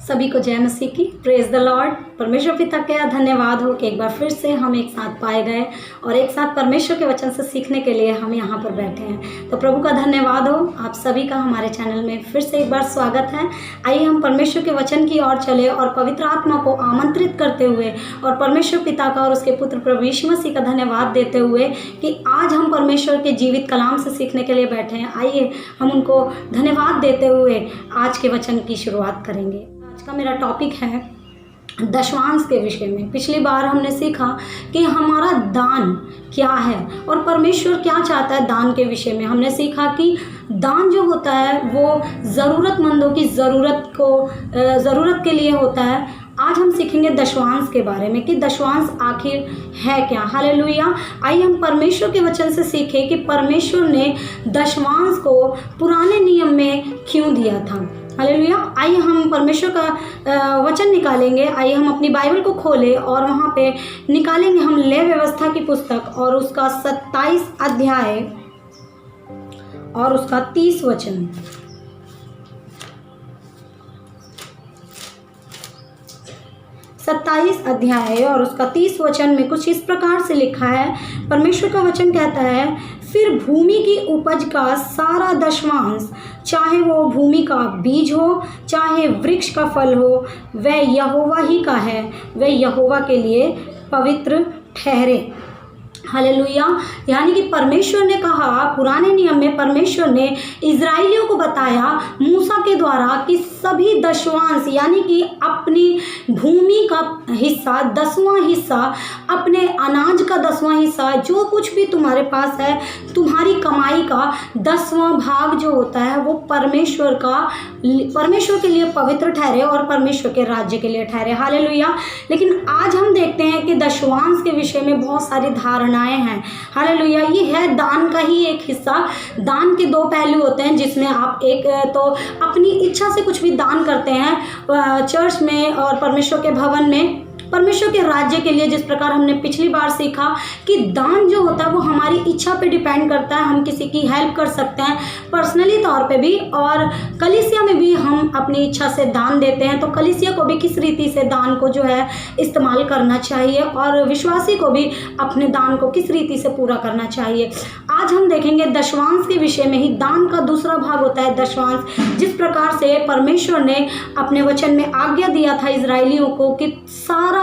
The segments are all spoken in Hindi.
सभी को जय मसीह की। Praise the Lord. परमेश्वर पिता का धन्यवाद हो कि एक बार फिर से हम एक साथ पाए गए और एक साथ परमेश्वर के वचन से सीखने के लिए हम यहाँ पर बैठे हैं। तो प्रभु का धन्यवाद हो। आप सभी का हमारे चैनल में फिर से एक बार स्वागत है। आइए हम परमेश्वर के वचन की ओर चले और पवित्र आत्मा को आमंत्रित करते हुए और परमेश्वर पिता का और उसके पुत्र प्रभु यीशु मसीह का धन्यवाद देते हुए कि आज हम परमेश्वर के जीवित कलाम से सीखने के लिए बैठे हैं। आइए हम उनको धन्यवाद देते हुए आज के वचन की शुरुआत करेंगे। आज का मेरा टॉपिक है दशवांश के विषय में। पिछली बार हमने सीखा कि हमारा दान क्या है और परमेश्वर क्या चाहता है दान के विषय में। हमने सीखा कि दान जो होता है वो ज़रूरतमंदों की ज़रूरत के लिए होता है। आज हम सीखेंगे दशवांश के बारे में कि दशवांश आखिर है क्या। हालेलुया। आइए हम परमेश्वर के वचन से सीखें कि परमेश्वर ने दशवांश को पुराने नियम में क्यों दिया था। हालेलुया। आइए हम परमेश्वर का वचन निकालेंगे। आइए हम अपनी बाइबल को खोलें और वहाँ पे निकालेंगे हम लेवी व्यवस्था की पुस्तक और उसका 27 अध्याय और उसका 30 वचन। 27 अध्याय और उसका 30 वचन में कुछ इस प्रकार से लिखा है। परमेश्वर का वचन कहता है, फिर भूमि की उपज का सारा दशवांश, चाहे वो भूमि का बीज हो चाहे वृक्ष का फल हो, वह यहोवा ही का है, वह यहोवा के लिए पवित्र ठहरे। हालेलुया। यानी कि परमेश्वर ने कहा, पुराने नियम में परमेश्वर ने इजराइलियों को बताया मूसा के द्वारा कि सभी दशवांश यानी कि अपनी भूमि का हिस्सा, 10वां हिस्सा, अपने अनाज का 10वां हिस्सा, जो कुछ भी तुम्हारे पास है, तुम्हारी कमाई का 10वां भाग जो होता है वो परमेश्वर के लिए पवित्र ठहरे और परमेश्वर के राज्य के लिए ठहरे। हालेलुया। लेकिन आज हम देखते हैं कि दशवांश के विषय में बहुत सारी धारणाएं हैं। हालेलुया। ये है दान का ही एक हिस्सा। दान के 2 पहलू होते हैं जिसमें आप एक तो अपनी इच्छा से कुछ भी दान करते हैं चर्च में और परमेश्वर के भवन में, परमेश्वर के राज्य के लिए। जिस प्रकार हमने पिछली बार सीखा कि दान जो होता है वो हमारी इच्छा पे डिपेंड करता है। हम किसी की हेल्प कर सकते हैं पर्सनली तौर पे भी, और कलीसिया में भी हम अपनी इच्छा से दान देते हैं। तो कलीसिया को भी किस रीति से दान को जो है इस्तेमाल करना चाहिए और विश्वासी को भी अपने दान को किस रीति से पूरा करना चाहिए। आज हम देखेंगे दशवांश के विषय में ही। दान का दूसरा भाग होता है दशवांश। जिस प्रकार से परमेश्वर ने अपने वचन में आज्ञा दिया था इजराइलियों को कि सारा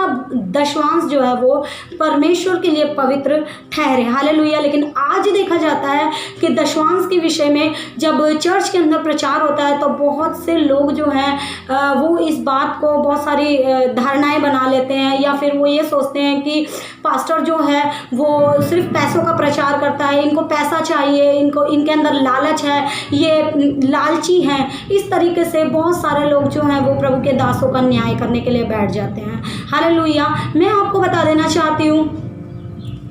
दशवांश जो है वो परमेश्वर के लिए पवित्र ठहरे। हालेलुया। लेकिन आज देखा जाता है कि दशवांश के विषय में जब चर्च के अंदर प्रचार होता है तो बहुत से लोग जो हैं वो इस बात को बहुत सारी धारणाएं बना लेते हैं, या फिर वो ये सोचते हैं कि पास्टर जो है वो सिर्फ पैसों का प्रचार करता है, इनको पैसा चाहिए, इनके अंदर लालच है, ये लालची हैं। इस तरीके से बहुत सारे लोग जो हैं वो प्रभु के दासों का न्याय करने के लिए बैठ जाते हैं। हालेलुया। मैं आपको बता देना चाहती हूँ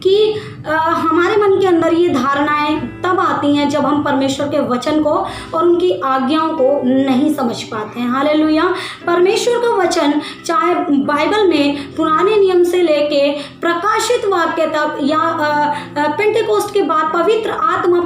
कि हमारे मन के अंदर ये धारणाएं तब आती हैं जब हम परमेश्वर के वचन को और उनकी आज्ञाओं को नहीं समझ पाते हैं। हालेलुया। परमेश्वर का वचन चाहे बाइबल में पुराने नियम से लेके प्रकाशित वाक्य तक या पेंटेकोस्ट के बाद पवित्र आत्मा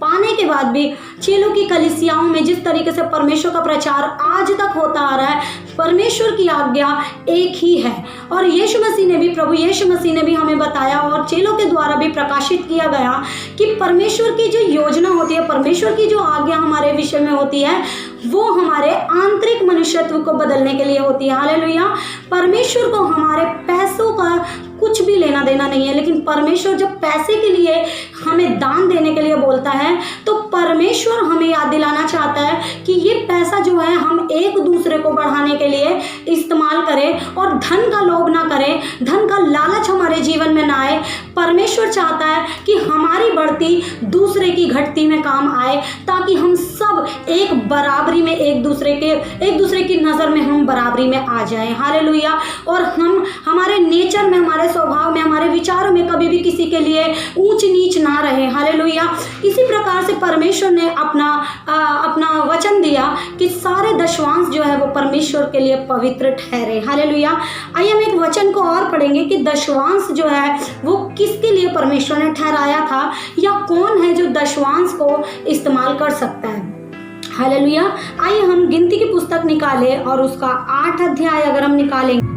पाने के बाद भी चेलों की कलीसियाओं में जिस तरीके से परमेश्वर का प्रचार आज तक होता आ रहा है, परमेश्वर की आज्ञा एक ही है। और यीशु मसीह ने भी, प्रभु यीशु मसीह ने भी हमें बताया और चेलों के द्वारा भी प्रकाशित किया गया कि परमेश्वर की जो योजना होती है, परमेश्वर की जो आज्ञा हमारे विषय में होती है, वो हमारे आंतरिक मनुष्यत्व को बदलने के लिए होती है। हालेलुया। परमेश्वर को हमारे पैसों का कुछ भी लेना देना नहीं है, लेकिन परमेश्वर जब पैसे के लिए हमें दान देने के लिए बोलता है तो परमेश्वर हमें याद दिलाना चाहता है कि ये पैसा जो है हम एक दूसरे को बढ़ाने के लिए इस्तेमाल करें और धन का लोभ ना करें, धन का लालच हमारे जीवन में ना आए। परमेश्वर चाहता है कि हमारी बढ़ती दूसरे की घटती में काम आए, ताकि हम सब एक बराबरी में एक दूसरे की नज़र में हम बराबरी में आ जाएं। हालेलुया। और हम हमारे नेचर में, हमारे स्वभाव में, हमारे विचारों में कभी भी किसी के लिए ऊंच नीच ना रहे। हालेलुया। इसी प्रकार से परमेश्वर ने अपना वचन दिया कि सारे दशवांश जो है वो परमेश्वर के लिए पवित्र ठहरे। हालेलुया। आइए हम एक वचन को और पढ़ेंगे कि दशवांश जो है वो किसके लिए परमेश्वर ने ठहराया था, या कौन है जो दशवांश को इस्तेमाल कर सकता है। हालेलुया। आइए हम गिनती की पुस्तक निकालें और उसका 8 अध्याय अगर हम निकालेंगे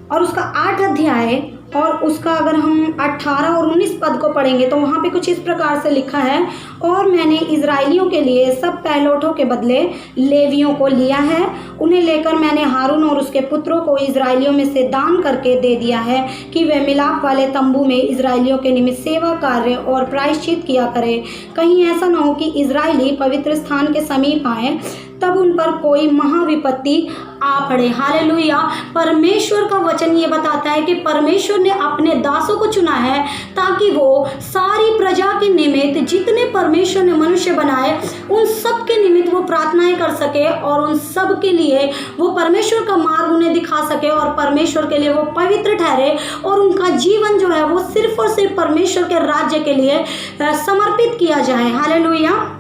और उसका 8 अध्याय और उसका अगर हम 18 और 19 पद को पढ़ेंगे तो वहाँ पे कुछ इस प्रकार से लिखा है, और मैंने इजराइलियों के लिए सब पहलौठों के बदले लेवियों को लिया है, उन्हें लेकर मैंने हारून और उसके पुत्रों को इजराइलियों में से दान करके दे दिया है कि वे मिलाप वाले तंबू में इजराइलियों के निमित्त सेवा कार्य और प्रायश्चित किया करें। कहीं ऐसा न हो कि इजराइली पवित्र स्थान के समीप आए तब उन पर कोई महाविपत्ति आ पड़े। हालेलुया। परमेश्वर का वचन ये बताता है कि परमेश्वर ने अपने दासों को चुना है ताकि वो सारी प्रजा के निमित्त, जितने परमेश्वर ने मनुष्य बनाए उन सब के निमित्त वो प्रार्थनाएं कर सके और उन सब के लिए वो परमेश्वर का मार्ग उन्हें दिखा सके और परमेश्वर के लिए वो पवित्र ठहरे और उनका जीवन जो है वो सिर्फ और सिर्फ परमेश्वर के राज्य के लिए समर्पित किया जाए। हालेलुया।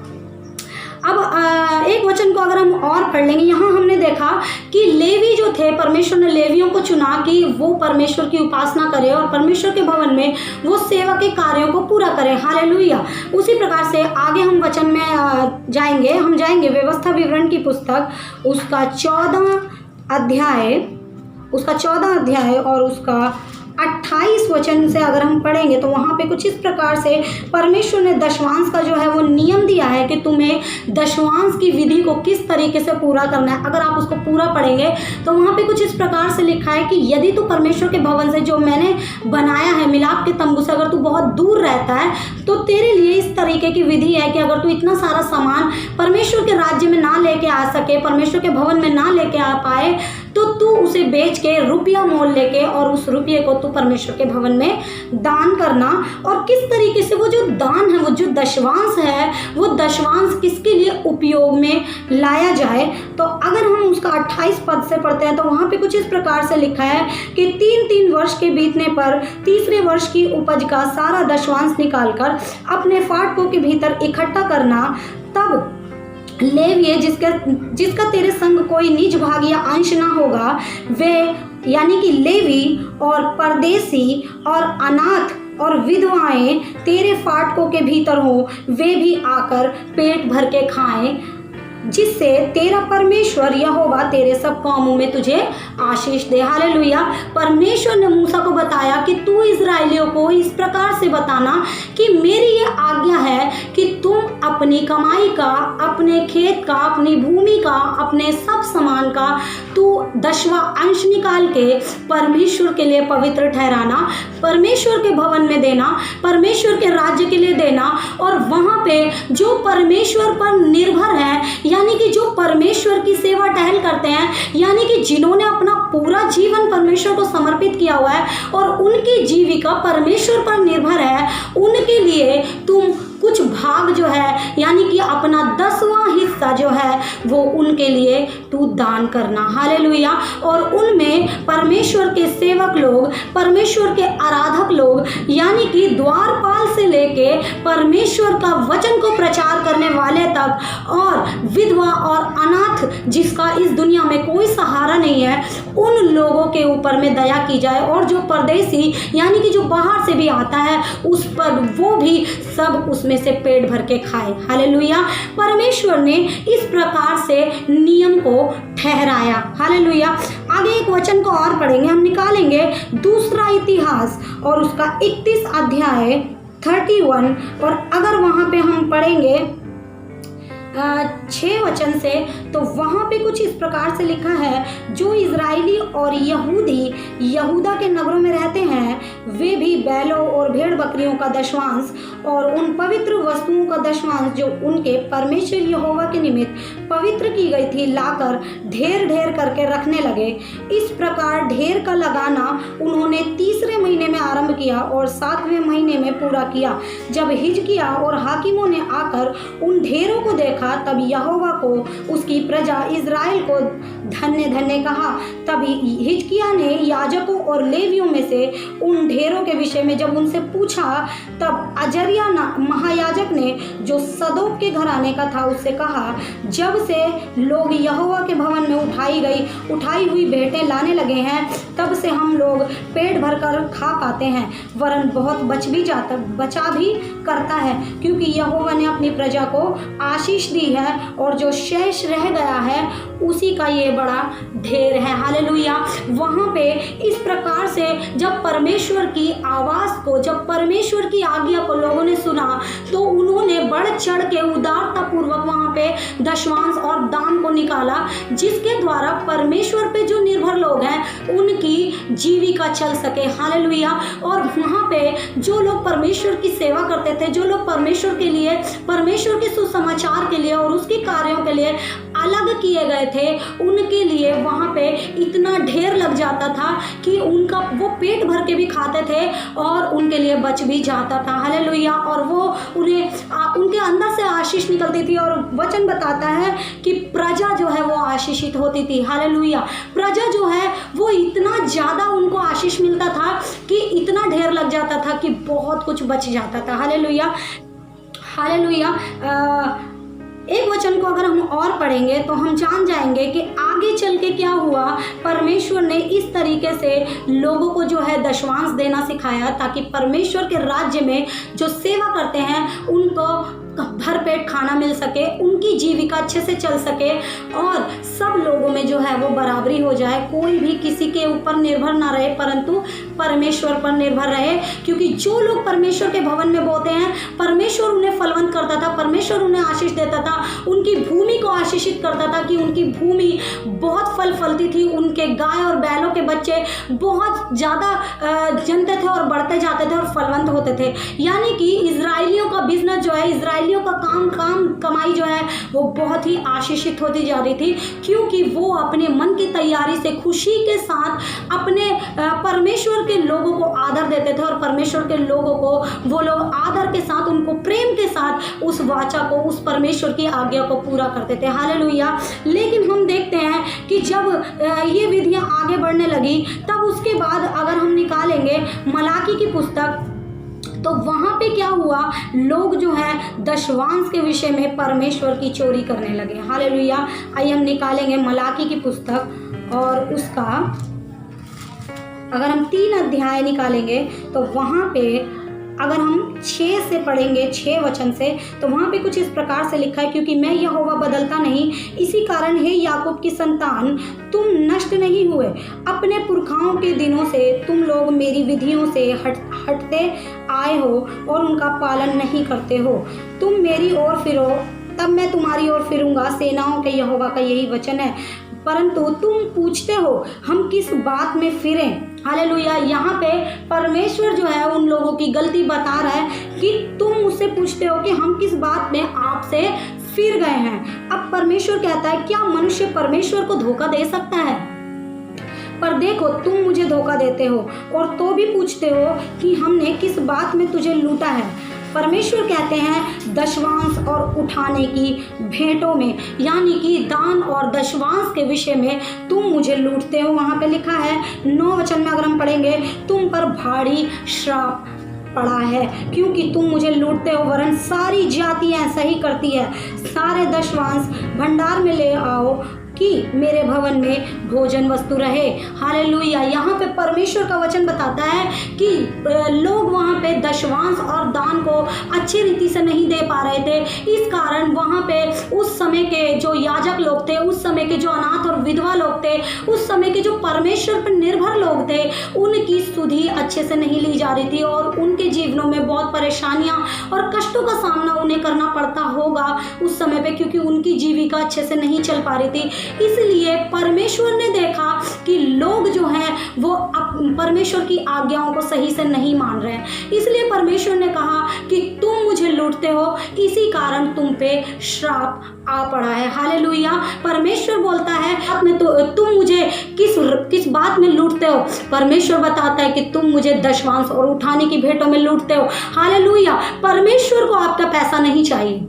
अब एक वचन को अगर हम और पढ़ लेंगे, यहाँ हमने देखा कि लेवी जो थे, परमेश्वर ने लेवियों को चुना कि वो परमेश्वर की उपासना करे और परमेश्वर के भवन में वो सेवा के कार्यों को पूरा करें। हालेलुया। उसी प्रकार से आगे हम वचन में जाएंगे, हम जाएंगे व्यवस्था विवरण की पुस्तक उसका 14 अध्याय और उसका 28 वचन से अगर हम पढ़ेंगे तो वहाँ पे कुछ इस प्रकार से परमेश्वर ने दशवांश का जो है वो नियम दिया है कि तुम्हें दशवांश की विधि को किस तरीके से पूरा करना है। अगर आप उसको पूरा पढ़ेंगे तो वहाँ पे कुछ इस प्रकार से लिखा है कि यदि तू परमेश्वर के भवन से जो मैंने बनाया है मिलाप के तंबू से अगर तू बहुत दूर रहता है तो तेरे लिए इस तरीके की विधि है कि अगर तू इतना सारा सामान परमेश्वर के राज्य में ना लेके आ सके, परमेश्वर के भवन में ना लेके आ पाए, तो तू उसे बेच के रुपया मोल लेके और उस रुपये को तू परमेश्वर के भवन में दान करना। और किस तरीके से वो जो दान है, वो जो दशवांश है, वो दशवांश किसके लिए उपयोग में लाया जाए। तो अगर हम उसका 28 पद से पढ़ते हैं तो वहाँ पे कुछ इस प्रकार से लिखा है कि 3-3 वर्ष के बीतने पर तीसरे वर्ष की उपज का सारा दशवांश निकालकर अपने फाटकों के भीतर इकट्ठा करना। तब लेविये जिसका तेरे संग कोई निज भाग या अंश ना होगा, वे यानी कि लेवी और परदेसी और अनाथ और विधवाएं तेरे फाटकों के भीतर हो, वे भी आकर पेट भर के खाएं, जिससे तेरा परमेश्वर यहोवा तेरे सब कामों में तुझे आशीष दे। हालेलुया। परमेश्वर ने मूसा को बताया कि तू इजराइलियों को इस प्रकार से बताना कि मेरी ये आज्ञा है कि तुम अपनी कमाई का, अपने खेत का, अपनी भूमि का, अपने सब सामान का तू 10वां अंश निकाल के परमेश्वर के लिए पवित्र ठहराना, परमेश्वर के भवन में देना, परमेश्वर के राज्य के लिए देना। और वहाँ पे जो परमेश्वर पर निर्भर है, यानी कि जो परमेश्वर की सेवा टहल करते हैं, यानी कि जिन्होंने अपना पूरा जीवन परमेश्वर को समर्पित किया हुआ है और उनकी जीविका परमेश्वर पर निर्भर है, उनके लिए तुम कुछ भाग जो है यानी कि अपना 10वां हिस्सा जो है वो उनके लिए तू दान करना। हालेलुया। और उनमें परमेश्वर के सेवक लोग, परमेश्वर के आराधक लोग, यानी कि द्वारपाल से लेके परमेश्वर का वचन को प्रचार करने वाले तक, और विधवा और अनाथ जिसका इस दुनिया में कोई सहारा नहीं है, उन लोगों के ऊपर में दया की जाए। और जो परदेसी यानी कि जो बाहर से भी आता है उस पर वो भी सब उसमें से पेट भर के खाए। हालेलुया। परमेश्वर ने इस प्रकार से नियम को ठहराया। हालेलुया। आगे एक वचन को और पढ़ेंगे, हम निकालेंगे दूसरा इतिहास और उसका 31 अध्याय 31, और अगर वहां पे हम पढ़ेंगे 6 वचन से तो वहाँ पे कुछ इस प्रकार से लिखा है, जो इजरायली और यहूदी यहूदा के नगरों में रहते हैं वे भी बैलों और भेड़ बकरियों का दशवांश और उन पवित्र वस्तुओं का दशवांश जो उनके परमेश्वर यहोवा के निमित्त पवित्र की गई थी लाकर ढेर ढेर करके रखने लगे। इस प्रकार ढेर का लगाना उन्होंने तीसरे महीने में आरंभ किया और 7वें महीने में पूरा किया। जब हिजकिया और हाकिमों ने आकर उन ढेरों को देखा तब यहोवा को उसकी प्रजा इज़राइल को धन्य धन्य कहा। तब हिजकिया ने याजकों और लेवियों में से उन ढेरों के विषय में जब उनसे पूछा, तब अजरिया महायाजक ने जो सदोक के घराने का था उससे कहा, जब से लोग यहोवा के भवन में उठाई हुई भेंटें लाने लगे हैं, तब से हम लोग पेट भर कर खा पाते हैं, वरन बहुत बचा भी करता है, क्योंकि यहोवा ने अपनी प्रजा को आशीष दी है और जो शेष रह गया है उसी का ये बड़ा ढेर है। हालेलुया। वहाँ पे इस प्रकार से जब परमेश्वर की आवाज़ को, जब परमेश्वर की आज्ञा को लोगों ने सुना, तो उन्होंने बढ़ चढ़ के उदारता पूर्वक वहाँ पे दशमांश और दान को निकाला, जिसके द्वारा परमेश्वर पे जो निर्भर लोग हैं उनकी जीविका चल सके। हालेलुया। और वहाँ पे जो लोग परमेश्वर की सेवा करते थे, जो लोग परमेश्वर के लिए, परमेश्वर के सुसमाचार के लिए और उसके कार्यों के लिए अलग किए गए थे, उनके लिए वहाँ पे इतना ढेर लग जाता था कि उनका वो पेट भर के भी खाते थे और उनके लिए बच भी जाता था। हालेलुया। और वो उनके अंदर से आशीष निकलती थी, और वचन बताता है कि प्रजा जो है वो आशीषित होती थी। हालेलुया। प्रजा जो है वो इतना ज़्यादा उनको आशीष मिलता था कि इतना ढेर लग जाता था कि बहुत कुछ बच जाता था। हालेलुया। हालेलुया। एक वचन को अगर हम और पढ़ेंगे तो हम जान जाएंगे कि आगे चल के क्या हुआ। परमेश्वर ने इस तरीके से लोगों को जो है दशमांश देना सिखाया, ताकि परमेश्वर के राज्य में जो सेवा करते हैं उनको भरपेट खाना मिल सके, उनकी जीविका अच्छे से चल सके और सब लोगों में जो है वो बराबरी हो जाए, कोई भी किसी के ऊपर निर्भर ना रहे परंतु परमेश्वर पर निर्भर रहे। क्योंकि जो लोग परमेश्वर के भवन में बोते हैं, परमेश्वर उन्हें फलवंत करता था, परमेश्वर उन्हें आशीष देता था, उनकी भूमि को आशीषित करता था कि उनकी भूमि बहुत फल फलती थी, उनके गाय और बैलों के बच्चे बहुत ज़्यादा जमते थे और बढ़ते जाते थे और फलवंत होते थे। यानी कि इजराइलियों का बिजनेस जो है, इजराइलियों का कमाई जो है वो बहुत ही आशीषित होती जा रही थी, क्योंकि वो अपने मन की तैयारी से खुशी के साथ अपने परमेश्वर के लोगों को आदर देते थे और परमेश्वर के लोगों को वो लोग आदर के साथ, उनको प्रेम के साथ उस वाचा को, उस परमेश्वर की आज्ञा को पूरा करते थे। हालेलुया। लेकिन हम देखते हैं कि जब ये विधियां आगे बढ़ने लगी, तब उसके बाद अगर हम निकालेंगे मलाकी की पुस्तक, तो वहाँ पे क्या हुआ, लोग जो है दशवांश के विषय में परमेश्वर की चोरी करने लगे। हालेलुया। आइए हम निकालेंगे मलाकी की पुस्तक, और उसका अगर हम 3 अध्याय निकालेंगे तो वहाँ पे अगर हम 6 से पढ़ेंगे, 6 वचन से, तो वहाँ पे कुछ इस प्रकार से लिखा है, क्योंकि मैं यहोवा बदलता नहीं, इसी कारण हे याकूब की संतान, तुम नष्ट नहीं हुए। अपने पुरखाओं के दिनों से तुम लोग मेरी विधियों से हटते आए हो और उनका पालन नहीं करते हो। तुम मेरी ओर फिरो, तब मैं तुम्हारी ओर फिरूंगा, सेनाओं के यहोवा का यही वचन है। परंतु तुम पूछते हो हम किस बात में फिरें। हालेलुया। यहाँ पे परमेश्वर जो है उन लोगों की गलती बता रहा है कि तुम मुझसे पूछते हो कि हम किस बात में आपसे फिर गए हैं। अब परमेश्वर कहता है, क्या मनुष्य परमेश्वर को धोखा दे सकता है? पर देखो, तुम मुझे धोखा देते हो और तो भी पूछते हो कि हमने किस बात में तुझे लूटा है। परमेश्वर कहते हैं दशवांश और उठाने की भेंटों में, यानी कि दान और दशवांश के विषय में तुम मुझे लूटते हो। वहाँ पे लिखा है 9 वचन में अगर हम पढ़ेंगे, तुम पर भारी श्राप पड़ा है, क्योंकि तुम मुझे लूटते हो, वरन सारी जातियाँ ऐसा ही करती है। सारे दशवांश भंडार में ले आओ कि मेरे भवन में भोजन वस्तु रहे। हालेलुया। यहाँ पे परमेश्वर का वचन बताता है कि लोग वहाँ पे दशवांश और दान को अच्छी रीति से नहीं दे पा रहे थे। इस कारण वहाँ पे उस समय के जो याजक लोग थे, उस समय के जो अनाथ और विधवा लोग थे, उस समय के जो परमेश्वर पर निर्भर लोग थे, उनकी सुधि अच्छे से नहीं ली जा रही थी और उनके जीवनों में बहुत परेशानियाँ और कष्टों का सामना उन्हें करना पड़ता होगा उस समय पे, क्योंकि उनकी जीविका अच्छे से नहीं चल पा रही थी। इसलिए परमेश्वर ने देखा कि लोग जो हैं वो परमेश्वर की आज्ञाओं को सही से नहीं मान रहे हैं, इसलिए परमेश्वर ने कहा कि तुम मुझे लूटते हो, इसी कारण तुम पे श्राप आ पड़ा है। हालेलुया। परमेश्वर बोलता है अपने तो तुम मुझे किस बात में लूटते हो। परमेश्वर बताता है कि तुम मुझे दशवांश और उठाने की भेंटों में लूटते हो। हालेलुया। परमेश्वर को आपका पैसा नहीं चाहिए,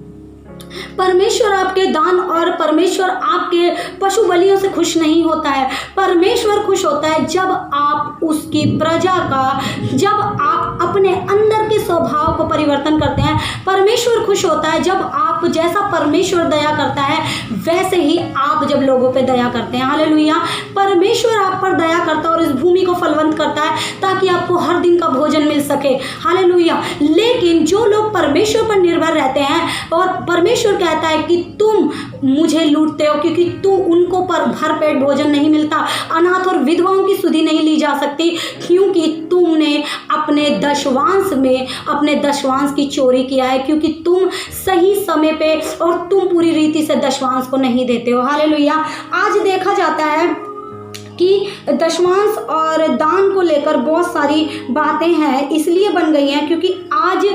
परमेश्वर आपके दान और परमेश्वर आपके पशु बलियों से खुश नहीं होता है। परमेश्वर खुश होता है जब आप उसकी प्रजा का, जब आप अपने अंदर के स्वभाव को परिवर्तन करते हैं। परमेश्वर खुश होता है जब आप, जैसा परमेश्वर दया करता है वैसे ही आप जब लोगों पे दया करते हैं। हालेलुया। परमेश्वर आप पर दया करता है और इस भूमि को फलवंत करता है ताकि आपको हर दिन का भोजन मिल सके। हालेलुया। लेकिन जो लोग परमेश्वर पर निर्भर रहते हैं और परमेश्वर कहता है कि तुम मुझे लूटते हो क्योंकि तुम उनको पर भर पेट भोजन नहीं मिलता, अनाथ और विधवाओं की सुधि नहीं ली जा सकती क्योंकि तुमने अपने दशवांश में अपने दशवांश की चोरी किया है, क्योंकि तुम सही समय पे और तुम पूरी रीति से दशवांश को नहीं देते हो। हालेलुया। आज देखा जाता है कि दशवांश और दान को लेकर बहुत सारी बातें हैं, इसलिए बन गई हैं क्योंकि आज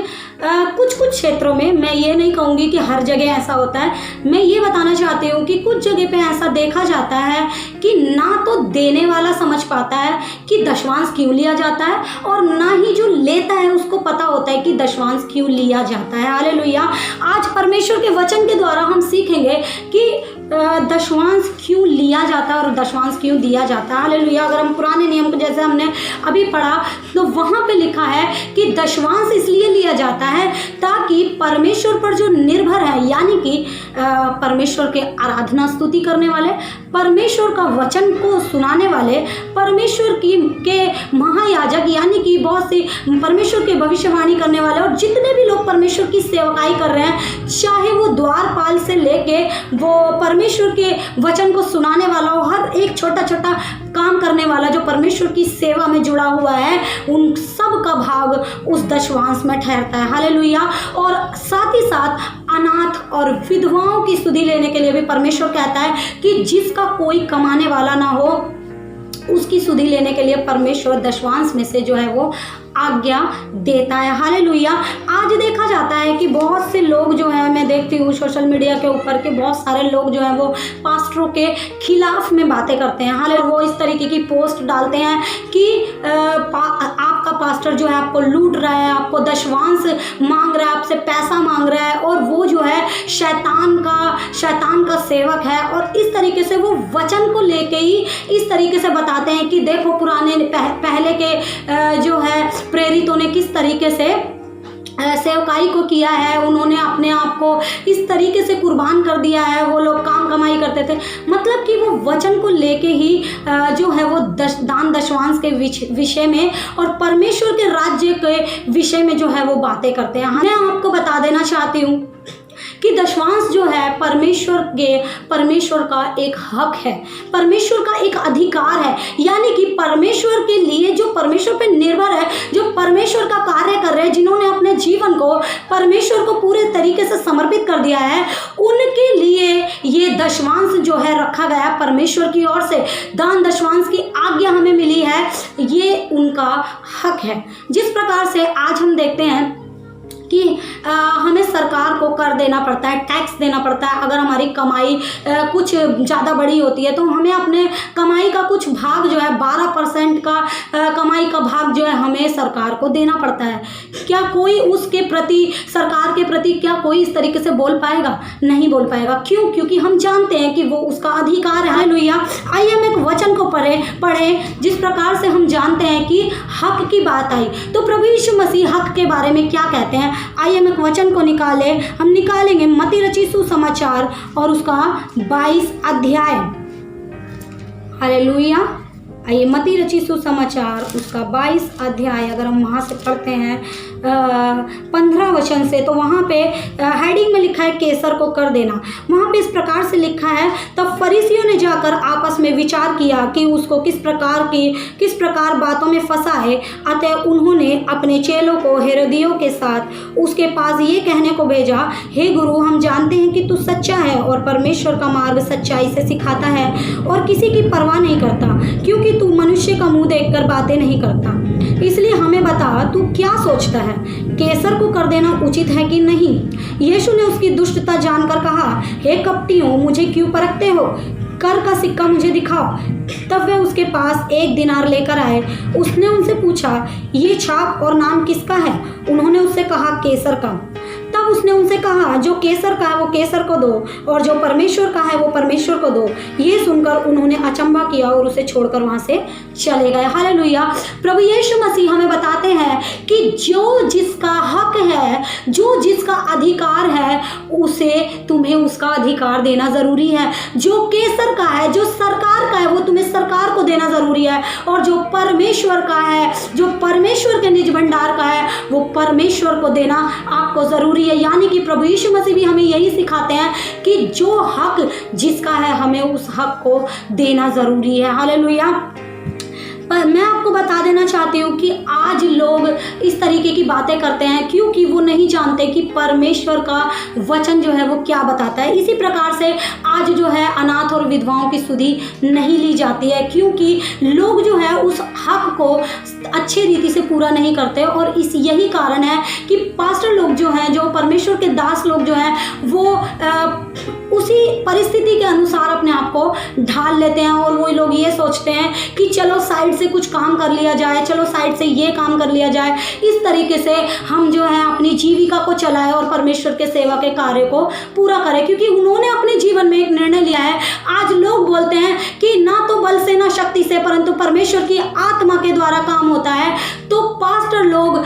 कुछ कुछ क्षेत्रों में, मैं ये नहीं कहूँगी कि हर जगह ऐसा होता है, मैं ये बताना चाहती हूँ कि कुछ जगह पे ऐसा देखा जाता है कि ना तो देने वाला समझ पाता है कि दशवांश क्यों लिया जाता है और ना ही जो लेता है उसको पता होता है कि दशवांश क्यों लिया जाता है। हालेलुया। आज परमेश्वर के वचन के द्वारा हम सीखेंगे कि दशवांश क्यों लिया जाता है और दशवांश क्यों दिया जाता है। हालेलुया। अगर हम पुराने नियम को जैसे हमने अभी पढ़ा तो वहाँ पे लिखा है कि दशवांश इसलिए लिया जाता है ताकि परमेश्वर पर जो निर्भर है, यानी कि परमेश्वर के आराधना स्तुति करने वाले, परमेश्वर का वचन को सुनाने वाले, परमेश्वर के महायाजक यानी कि बहुत से परमेश्वर के भविष्यवाणी करने वाले और जितने भी लोग परमेश्वर की सेवकाई कर रहे हैं, चाहे वो द्वारपाल से लेके वो परमेश्वर के वचन को सुनाने वाला हो, हर एक छोटा छोटा काम करने वाला जो परमेश्वर की सेवा में जुड़ा हुआ है, उन सब का भाग उस दशवांश में ठहरता है। हालेलुया। और साथ ही साथ अनाथ और विधवाओं की सुधि लेने के लिए भी परमेश्वर कहता है कि जिसका कोई कमाने वाला ना हो उसकी सुधि लेने के लिए परमेश्वर दशवांश में से जो है वो आज्ञा देता है। हालेलुया। आज देखा जाता है कि बहुत से लोग जो है, मैं देखती हूँ सोशल मीडिया के ऊपर के बहुत सारे लोग जो है वो पास्टरों के खिलाफ में बातें करते हैं। हालेलुया। वो इस तरीके की पोस्ट डालते हैं कि आपका पास्टर जो है आपको लूट रहा है, आपको दशवांश मांग रहा है, आपसे पैसा मांग रहा है और वो जो है शैतान का सेवक है। और इस तरीके से वो वचन को लेके ही इस तरीके से बताते हैं कि देखो पुराने पहले के जो है प्रेरितों ने किस तरीके से सेवकाई को किया है, उन्होंने अपने आप को इस तरीके से कुर्बान कर दिया है, वो लोग काम कमाई करते थे। मतलब कि वो वचन को लेके ही जो है वो दान दशवांश के विषय में और परमेश्वर के राज्य के विषय में जो है वो बातें करते हैं। मैं आपको बता देना चाहती हूँ कि दशवांश जो है परमेश्वर का एक हक है, परमेश्वर का एक अधिकार है, यानी कि परमेश्वर के लिए जो परमेश्वर पे निर्भर है, जो परमेश्वर का कार्य कर रहे हैं, जिन्होंने अपने जीवन को परमेश्वर को पूरे तरीके से समर्पित कर दिया है, उनके लिए ये दशवांश जो है रखा गया है परमेश्वर की ओर से। दान दशवांश की आज्ञा हमें मिली है, ये उनका हक है। जिस प्रकार से आज हम देखते हैं कि हमें सरकार को कर देना पड़ता है, टैक्स देना पड़ता है। अगर हमारी कमाई कुछ ज़्यादा बड़ी होती है तो हमें अपने कमाई का कुछ भाग जो है 12% का कमाई का भाग जो है हमें सरकार को देना पड़ता है। क्या कोई उसके प्रति, सरकार के प्रति क्या कोई इस तरीके से बोल पाएगा? नहीं बोल पाएगा। क्यों? क्योंकि हम जानते हैं कि वो उसका अधिकार है। हालेलुया। आइए हम एक वचन को पढ़े जिस प्रकार से हम जानते हैं कि हक की बात आई तो प्रभु यीशु मसीह हक के बारे में क्या कहते हैं। आइए हम एक वचन को हम निकालेंगे मत्ती रचित सुसमाचार और उसका 22 अध्याय। हालेलुया। आइए मत्ती रचित सुसमाचार उसका 22 अध्याय अगर हम वहाँ से पढ़ते हैं 15 वचन से, तो वहाँ पे हेडिंग में लिखा है केसर को कर देना। वहाँ पे इस प्रकार से लिखा है, तब फरीसियों ने जाकर आपस में विचार किया कि उसको किस प्रकार बातों में फंसाए। अतः उन्होंने अपने चेलों को हेरोदियों के साथ उसके पास ये कहने को भेजा, हे गुरु, हम जानते हैं कि तू सच्चा है और परमेश्वर का मार्ग सच्चाई से सिखाता है और किसी की परवाह नहीं करता, क्योंकि तू मनुष्य का मुंह देखकर बातें नहीं करता। इसलिए हमें बता, तू क्या सोचता है, केसर को कर देना उचित है कि नहीं? यीशु ने उसकी दुष्टता जानकर कहा, हे कपटियों, मुझे क्यों परखते हो? कर का सिक्का मुझे दिखाओ। तब वे उसके पास 1 दिनार लेकर आए। उसने उनसे पूछा, ये छाप और नाम किसका है? उन्होंने उससे कहा, केसर का। तब उसने उनसे कहा, जो केसर का है वो केसर को दो और जो परमेश्वर का है वो परमेश्वर को दो। ये सुनकर उन्होंने अचंभा किया और उसे छोड़कर वहां से चले गए। हालेलुया। प्रभु यीशु मसीह हमें बताते हैं कि जो जिसका हक है, जो जिसका अधिकार है, उसे तुम्हें उसका अधिकार देना जरूरी है। जो केसर का है, जो सरकार का है, वो तुम्हें सरकार को देना जरूरी है। और जो परमेश्वर का है, जो परमेश्वर के निज भंडार का है, वो परमेश्वर को देना आपको जरूरी है। यानी कि प्रभु यीशु मसीह भी हमें यही सिखाते हैं कि जो हक जिसका है, हमें उस हक को देना जरूरी है। हालेलुया। पर मैं आपको बता देना चाहती हूँ कि आज लोग इस तरीके की बातें करते हैं क्योंकि वो नहीं जानते कि परमेश्वर का वचन जो है वो क्या बताता है। इसी प्रकार से आज जो है अनाथ और विधवाओं की सुधि नहीं ली जाती है क्योंकि लोग जो है उस हक को अच्छे रीति से पूरा नहीं करते। और इस यही कारण है कि पास्टर लोग जो हैं, जो परमेश्वर के दास लोग जो हैं, वो उसी परिस्थिति के अनुसार अपने आप को ढाल लेते हैं और वो लोग ये सोचते हैं कि चलो साइड से कुछ काम कर लिया जाए, चलो साइड से ये काम कर लिया जाए, इस तरीके से हम जो है अपनी जीविका को चलाएं और परमेश्वर के सेवा के कार्य को पूरा करें। क्योंकि उन्होंने अपने जीवन में एक निर्णय लिया है। आज लोग बोलते हैं कि ना तो बल से ना शक्ति से परंतु परमेश्वर की आत्मा के द्वारा काम होता है। तो पास्टर लोग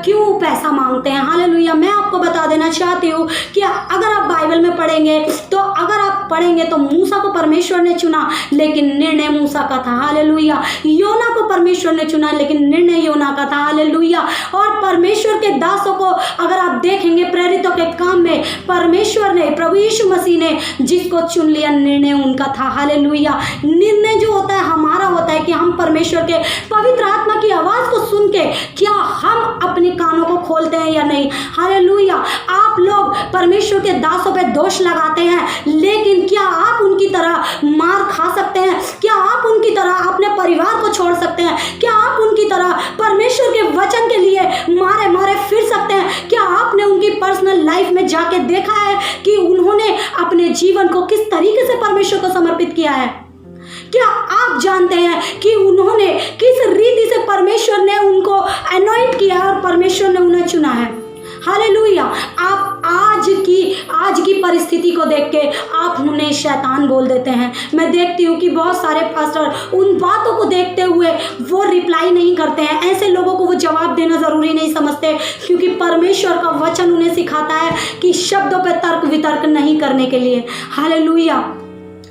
क्यों पैसा मांगते हैं? हालेलुया। मैं आपको बता देना चाहती हूँ कि अगर आप बाइबल में पढ़ेंगे तो मूसा को परमेश्वर ने चुना लेकिन निर्णय मूसा का था। हालेलुया। योना को परमेश्वर ने चुना लेकिन निर्णय योना का था। हालेलुया। और परमेश्वर के दासों को अगर आप देखेंगे प्रेरितों के काम में, परमेश्वर ने, प्रभु यीशु मसीह ने जिसको चुन लिया, निर्णय उनका था। हालेलुया। निर्णय जो होता है हमारा होता है कि हम परमेश्वर के पवित्र आत्मा की आवाज को सुन के क्या हम अपने कानों को खोलते हैं या नहीं। हालेलुया। आप लोग परमेश्वर के दासों पे दोष लगाते हैं लेकिन क्या आप उनकी तरह मार खा सकते हैं? क्या आप उनकी तरह अपने परिवार को छोड़ सकते हैं? क्या आप उनकी तरह परमेश्वर के वचन के लिए मारे मारे फिर सकते हैं? क्या आपने उनकी पर्सनल लाइफ में जाके देखा है कि उन्होंने अपने जीवन को किस तरीके से परमेश्वर को समर्पित किया है? क्या आप जानते हैं कि उन्होंने किस रीति से परमेश्वर ने उनको अनॉइंट किया और परमेश्वर ने उन्हें चुना है? हालेलुया। आप आज की परिस्थिति को देख के आप उन्हें शैतान बोल देते हैं। मैं देखती हूँ कि बहुत सारे पास्टर उन बातों को देखते हुए वो रिप्लाई नहीं करते हैं। ऐसे लोगों को वो जवाब देना जरूरी नहीं समझते क्योंकि परमेश्वर का वचन उन्हें सिखाता है कि शब्दों पे तर्क वितर्क नहीं करने के लिए। हालेलुया।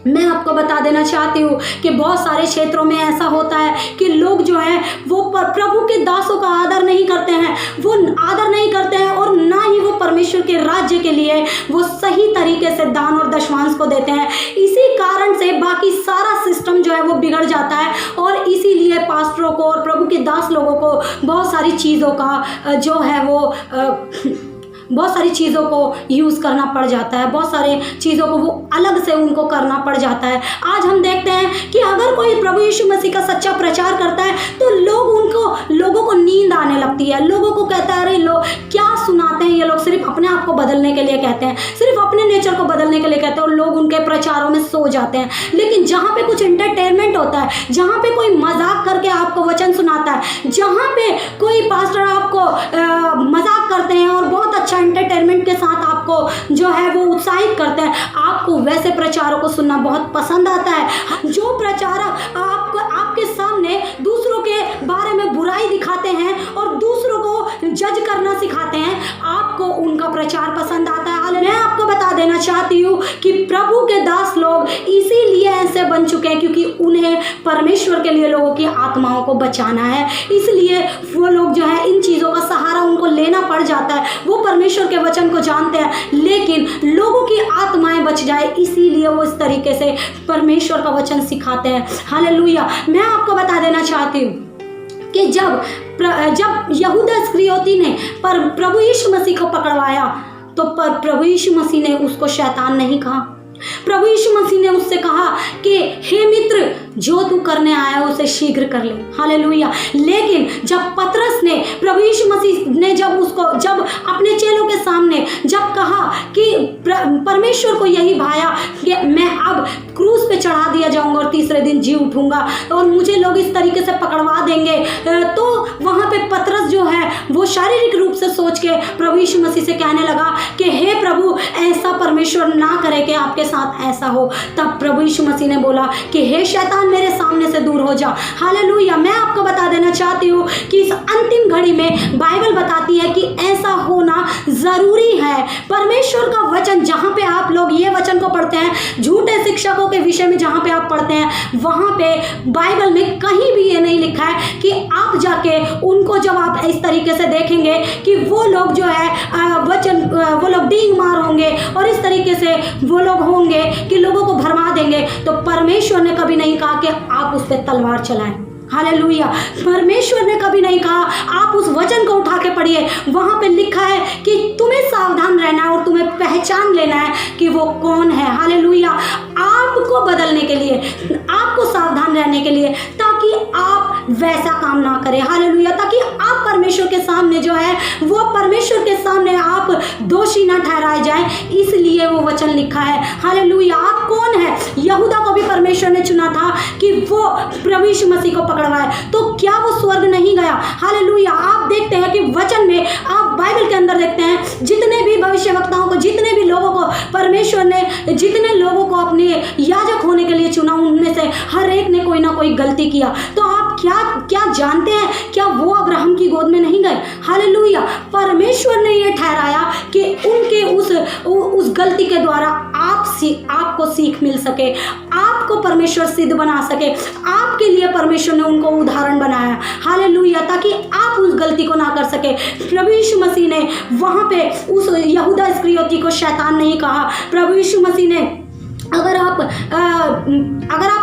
मैं आपको बता देना चाहती हूँ कि बहुत सारे क्षेत्रों में ऐसा होता है कि लोग जो है वो प्रभु के दासों का आदर नहीं करते हैं, वो आदर नहीं करते हैं और ना ही वो परमेश्वर के राज्य के लिए वो सही तरीके से दान और दशमांश को देते हैं। इसी कारण से बाकी सारा सिस्टम जो है वो बिगड़ जाता है और इसीलिए पास्टरों को और प्रभु के दास लोगों को बहुत सारी चीज़ों का जो है वो बहुत सारी चीज़ों को यूज़ करना पड़ जाता है, बहुत सारी चीज़ों को वो अलग से उनको करना पड़ जाता है। आज हम देखते हैं कि अगर कोई प्रभु यीशु मसीह का सच्चा प्रचार करता है तो लोगों को नींद आने लगती है। लोगों को कहता है अरे लोग क्या सुनाते हैं ये लोग, सिर्फ अपने आप को बदलने के लिए कहते हैं, सिर्फ अपने नेचर को बदलने के लिए कहते हैं और लोग उनके प्रचारों में सो जाते हैं। लेकिन जहाँ पे कुछ एंटरटेनमेंट होता है, जहाँ पे कोई मजाक करके आपको वचन सुनाता है, जहाँ पे कोई पास्टर आपको मजाक करते हैं और बहुत अच्छा एंटरटेनमेंट के साथ आपको जो है वो उत्साहित करते हैं, आपको वैसे प्रचारों को सुनना बहुत पसंद आता है। जो प्रचारक आपके सामने दूसरों के बारे में बुराई दिखाते हैं और दूसरों को जज करना सिखाते हैं, आपको उनका प्रचार पसंद आता है। मैं आपको बता देना चाहती हूँ कि प्रभु के दास लोग इसीलिए ऐसे बन चुके हैं क्योंकि उन्हें परमेश्वर के लिए लोगों की आत्माओं को बचाना है। इसलिए वो लोग जो है इन चीज़ों का सहारा उनको लेना पड़ जाता है। वो परमेश्वर के वचन को जानते हैं लेकिन लोगों की आत्माएं बच जाए इसीलिए वो इस तरीके से परमेश्वर का वचन सिखाते हैं। हालेलुया। मैं आपको बता देना चाहती हूँ कि जब यहूदा इस्करियोती ने प्रभु यीशु मसीह को पकड़वाया तो प्रभु यीशु मसीह ने उसको शैतान नहीं कहा। प्रभु यीशु मसीह ने उससे कहा कि हे मित्र, जो तू करने आया है उसे शीघ्र कर ले। हालेलुया। लेकिन जब पतरस ने, प्रभु यीशु मसीह ने जब अपने चेलों के सामने जब कहा कि परमेश्वर को यही भाया कि मैं अब क्रूस पे चढ़ा दिया जाऊंगा और तीसरे दिन जी उठूंगा और मुझे लोग इस तरीके से पकड़वा देंगे, तो वहाँ पे पतरस जो है वो शारीरिक रूप से सोच के प्रभु यीशु मसीह से कहने लगा कि हे प्रभु, ऐसा परमेश्वर ना करे कि आपके साथ ऐसा हो। तब प्रभु यीशु मसीह ने बोला कि हे शैतान, मेरे सामने से दूर हो जा। हालेलुया। मैं आपको बता देना चाहती हूँ कि इस अंतिम घड़ी में बाइबल बताती है कि ऐसा होना जरूरी है। परमेश्वर का वचन, जहाँ पे आप लोग ये वचन को पढ़ते हैं, झूठे शिक्षकों के विषय में जहाँ पे आप पढ़ते हैं, वहाँ पे बाइबल में कहीं भी ये नहीं लिखा है कि आप जाके उनको, जब आप इस तरीके से देखेंगे कि वो लोग जो है वो लोग डींग मार होंगे और इस तरीके से वो लोग होंगे कि लोगों को भरमा देंगे, तो परमेश्वर ने कभी नहीं कहा कि आप उस पर तलवार चलाएं। हालेलुया। परमेश्वर ने कभी नहीं कहा, आप उस वचन को उठा के पढ़िए, वहां पे लिखा है कि तुम्हें सावधान रहना है और तुम्हें पहचान लेना है कि वो कौन है। हालेलुया। आपको बदलने के लिए, आपको सावधान रहने के लिए, ताकि आप वैसा काम ना करें। हालेलुया। ताकि आप परमेश्वर के सामने जो है वो परमेश्वर के सामने आप दोषी ना ठहराए जाए, इसलिए वो वचन लिखा है। हालेलुया। आप कौन है? यहूदा को भी परमेश्वर ने चुना था कि वो प्रभु यीशु मसीह को पकड़वाए, तो क्या वो स्वर्ग नहीं गया? हालेलुया। आप देखते हैं कि वचन में, आप बाइबल के अंदर देखते हैं, जितने भी भविष्यवक्ताओं को, जितने भी लोगों को परमेश्वर ने, जितने लोगों को अपने याजक होने के लिए चुना, उनमें से हर एक ने कोई ना कोई गलती किया। तो आप क्या जानते हैं, क्या वो अब्राहम की गोद में नहीं गए? हालेलुया। परमेश्वर ने ये ठहराया कि उनके उस गलती के द्वारा आपको सीख मिल सके, आपको परमेश्वर सिद्ध बना सके। आपके लिए परमेश्वर ने उनको उदाहरण बनाया। हालेलुया। ताकि आप उस गलती को ना कर सके। प्रभु यीशु मसीह ने वहां पे उस यहूदा इस्करियोती को शैतान नहीं कहा। प्रभु यीशु मसीह ने, अगर आप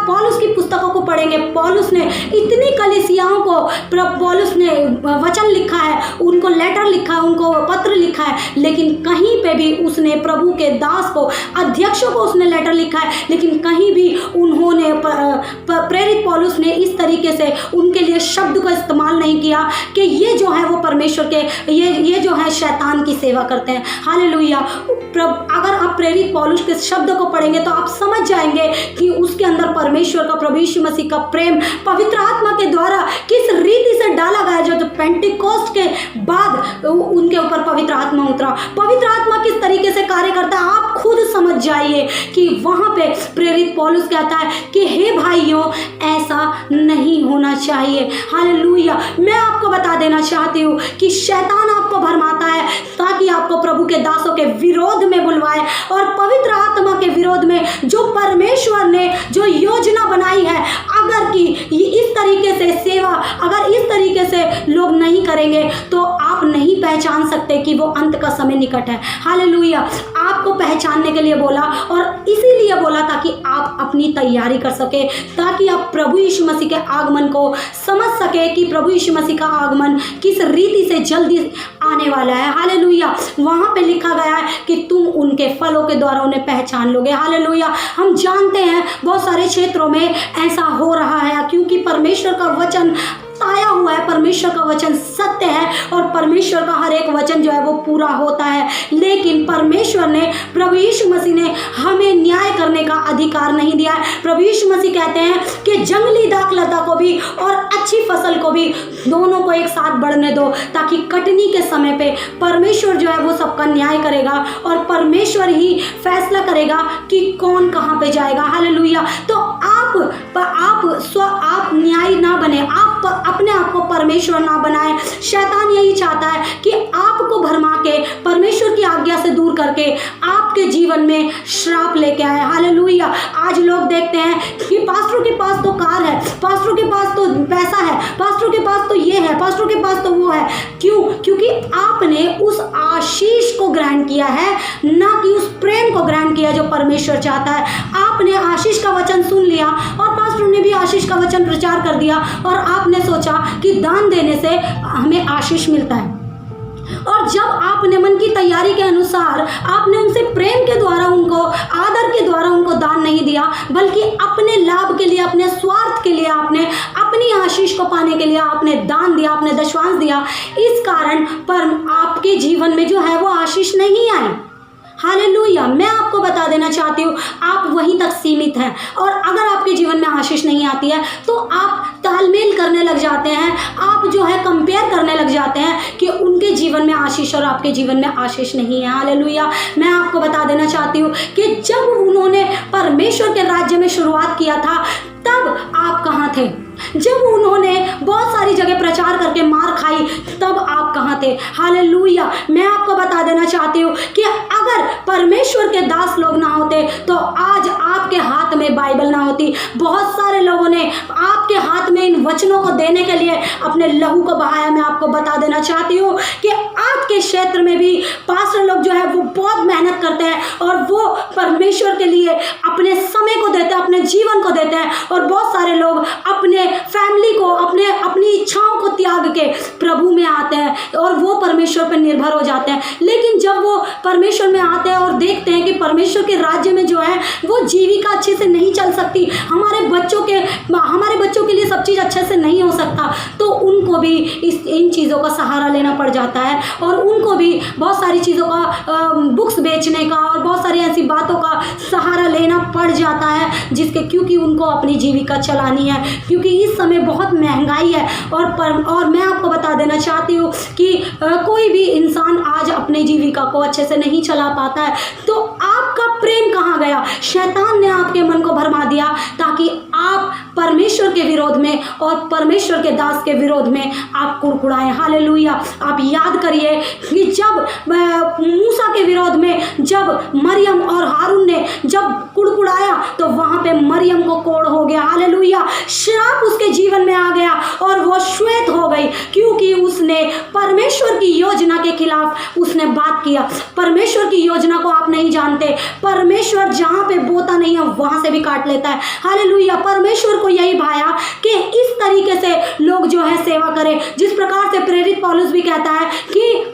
पौलुस की पुस्तकों को पढ़ेंगे, पौलुस ने इतनी कलीसियाओं को, पौलुस ने वचन लिखा है, उनको लेटर लिखा है, उनको पत्र लिखा है, लेकिन कहीं पे भी उसने प्रभु के दास को, अध्यक्षों को उसने लेटर लिखा है, लेकिन कहीं भी उन्होंने, प्रेरित पौलुस ने इस तरीके से उनके लिए शब्द को इस्तेमाल नहीं किया कि ये जो है वो परमेश्वर के, ये जो है शैतान की सेवा करते हैं। हालेलुया। अगर आप प्रेरित पौलुस के शब्द को पढ़ेंगे तो आप समझ जाएंगे कि उसके अंदर परमेश्वर का, प्रभु यीशु मसीह का प्रेम पवित्र आत्मा के द्वारा किस रीति से डाला गया। जो पेंटिकोस्ट के बाद उनके ऊपर पवित्र आत्मा उतरा, पवित्र आत्मा किस तरीके से कार्य करता है आप खुद समझ जाइए कि वहां पे प्रेरित पौलुस कहता है कि हे भाइयों, ऐसा नहीं होना चाहिए। हालेलुया। मैं आपको बता देना चाहती हूँ कि शैतान आपको भरमाता है ताकि आपको प्रभु के दासों के विरोध में बुलवाए और पवित्र आत्मा के विरोध में जो परमेश्वर ने जो योजना बनाई है, अगर कि इस तरीके से सेवा, अगर इस तरीके से लोग नहीं करेंगे तो आप नहीं पहचान सकते कि वो अंत का समय निकट है। हालेलुया। आपको पहचानने के लिए बोला और इसीलिए बोला ताकि आप अपनी तैयारी कर सके, ताकि आप प्रभु यीशु मसीह के आगमन को समझ सके कि प्रभु यीशु मसीह का आगमन किस रीति से जल्दी आने वाला है। हालेलुया। वहां पे लिखा गया है कि तुम उनके फलों के द्वारा उन्हें पहचान लोगे। हालेलुया। हम जानते हैं बहुत सारे क्षेत्रों में ऐसा हो रहा है क्योंकि परमेश्वर का वचन आया हुआ है, परमेश्वर का वचन सत्य है और परमेश्वर का हर एक वचन जो है वो पूरा होता है। लेकिन परमेश्वर ने, प्रभु यीशु मसीह ने हमें न्याय करने का अधिकार नहीं दिया है। प्रभु यीशु मसीह कहते हैं कि जंगली दाखलता को भी और अच्छी फसल को भी, दोनों को एक साथ बढ़ने दो, ताकि कटनी के समय पे परमेश्वर जो है वो सबका न्याय करेगा और परमेश्वर ही फैसला करेगा कि कौन कहाँ पे जाएगा। हालेलुया। तो आप न्याय ना बने, आप अपने आप को परमेश्वर ना बनाए। शैतान यही चाहता है कि आपको भरमा के, परमेश्वर की आज्ञा से दूर करके आपके जीवन में श्राप लेके आए। हालेलुया। आज लोग देखते हैं कि पास्टरों के पास तो कार है, पास्टरों के पास तो पैसा है, पास्टरों के पास तो ये है, पास्टरों के पास तो वो है। क्यों? क्योंकि आपने उस आशीष को ग्रहण किया है, ना कि उस प्रेम को ग्रहण किया जो परमेश्वर चाहता है। आपने आशीष का वचन सुन लिया और पास्टरों ने भी आशीष का वचन प्रचार कर दिया और आपने सोचा कि दान देने से हमें आशीष मिलता है। और जब आपने मन की तैयारी के अनुसार आपने उनसे प्रेम के द्वारा, उनको आदर के द्वारा उनको दान नहीं दिया, बल्कि अपने लाभ के लिए, अपने स्वार्थ के लिए, आपने अपनी आशीष को पाने के लिए आपने दान दिया, आपने दशवांश दिया, इस कारण पर आपके जीवन में जो है वो आशीष नहीं आई। हालेलुया। मैं आपको बता देना चाहती हूँ, आप वहीं तक सीमित हैं। और अगर आपके जीवन में आशीष नहीं आती है तो आप तालमेल करने लग जाते हैं, आप जो है कंपेयर करने लग जाते हैं कि उनके जीवन में आशीष और आपके जीवन में आशीष नहीं है। हालेलुया। मैं आपको बता देना चाहती हूँ कि जब उन्होंने परमेश्वर के राज्य में शुरुआत किया था, तब आप कहाँ थे? जब उन्होंने बहुत सारी जगह प्रचार करके मार खाई, तब आप कहाँ थे? हालेलुया। मैं आपको बता देना चाहती हूँ कि अगर परमेश्वर के दास लोग ना होते तो आज आपके हाथ में बाइबल ना होती। बहुत सारे लोगों ने आपके हाथ में इन वचनों को देने के लिए अपने लहू को बहाया। मैं आपको बता देना चाहती हूँ कि आज के क्षेत्र में भी पास्टर लोग जो है वो बहुत मेहनत करते हैं और वो परमेश्वर के लिए अपने समय को देते हैं, अपने जीवन को देते हैं। और बहुत सारे लोग अपने फैमिली को, अपनी इच्छाओं को त्याग के प्रभु में आते हैं और वो परमेश्वर पर निर्भर हो जाते हैं। लेकिन जब वो परमेश्वर में आते हैं और देखते हैं कि परमेश्वर के राज्य में जो है वो जीविका अच्छे से नहीं चल सकती, हमारे बच्चों के लिए सब चीज़ अच्छे से नहीं हो सकता, तो उनको भी इन चीज़ों का सहारा लेना पड़ जाता है और उनको भी बहुत सारी चीज़ों का, बुक्स बेचने का और बहुत सारी ऐसी बातों का सहारा लेना पड़ जाता है, क्योंकि उनको अपनी जीविका चलानी है, क्योंकि इस समय बहुत महंगाई है। और मैं आपको बता देना चाहती हूँ कि कोई भी इंसान आज अपनी जीविका को अच्छे से नहीं चला पाता है। तो आपका प्रेम कहाँ गया? शैतान ने आपके मन को भरमा दिया ताकि आप परमेश्वर के विरोध में और परमेश्वर के दास के विरोध में आप कुड़कुड़ाएं। हालेलुया। आप याद करिए कि जब मूसा के विरोध में जब मरियम और हारून ने जब कुड़कुड़ाया तो वहां पे मरियम को कोढ़ हो गया। हालेलुया। श्राप उसके जीवन में आ गया और वो श्वेत हो गई, क्योंकि उसने परमेश्वर की योजना के खिलाफ उसने बात किया। परमेश्वर की योजना को आप नहीं जानते। परमेश्वर जहां पे बोता नहीं है वहां से भी काट लेता है। हालेलुया। परमेश्वर को यही भाया कि इस तरीके से लोग जो है सेवा करें, जिस प्रकार से प्रेरित पौलुस भी कहता है कि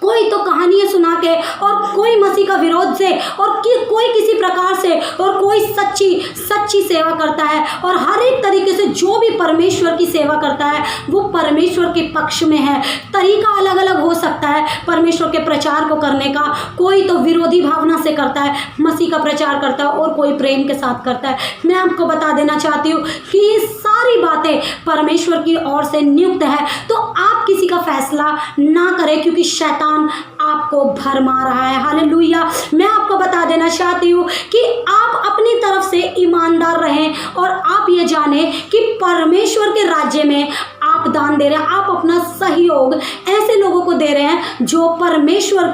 कोई तो कहानियाँ सुना के और कोई मसीह का विरोध से और कोई किसी प्रकार से और कोई सच्ची सेवा करता है, और हर एक तरीके से जो भी परमेश्वर की सेवा करता है वो परमेश्वर के पक्ष में है। तरीका अलग अलग हो सकता है परमेश्वर के प्रचार को करने का। कोई तो विरोधी भावना से करता है, मसीह का प्रचार करता है, और कोई प्रेम के साथ करता है। मैं आपको बता देना चाहती हूँ कि ये सारी बातें परमेश्वर की ओर से नियुक्त है। तो आप किसी का फैसला ना करें, क्योंकि शैतान आपको भरमा रहा है। हालेलुया। मैं आपको बता देना चाहती हूँ कि आप अपनी तरफ से ईमानदार रहें और आप ये जाने कि परमेश्वर के राज्य में आप दान दे रहे हैं, आप अपना सहयोग ऐसे लोगों को दे रहे हैं जो परमेश्वर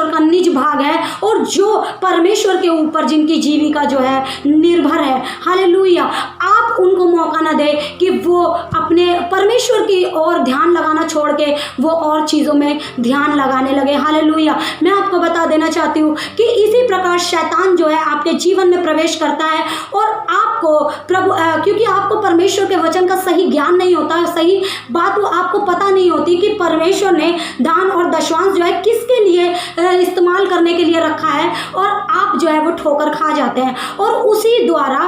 का निज भाग है और जो परमेश्वर के ऊपर जिनकी जीविका जो है निर्भर है। हालेलुया। आप उनको मौका ना दे कि वो अपने परमेश्वर की ओर ध्यान लगाना छोड़ के वो और चीज़ों में ध्यान लगाने लगे। हालेलुया। मैं आपको बता देना चाहती हूँ कि इसी प्रकार शैतान जो है आपके जीवन में प्रवेश करता है और आपको क्योंकि आपको परमेश्वर के वचन का सही ज्ञान नहीं होता, सही बात वो आपको पता नहीं होती कि परमेश्वर ने दान और दशवांश जो है किसके लिए इस्तेमाल करने के लिए रखा है, और आप जो है वो ठोकर खा जाते हैं। और उसी द्वारा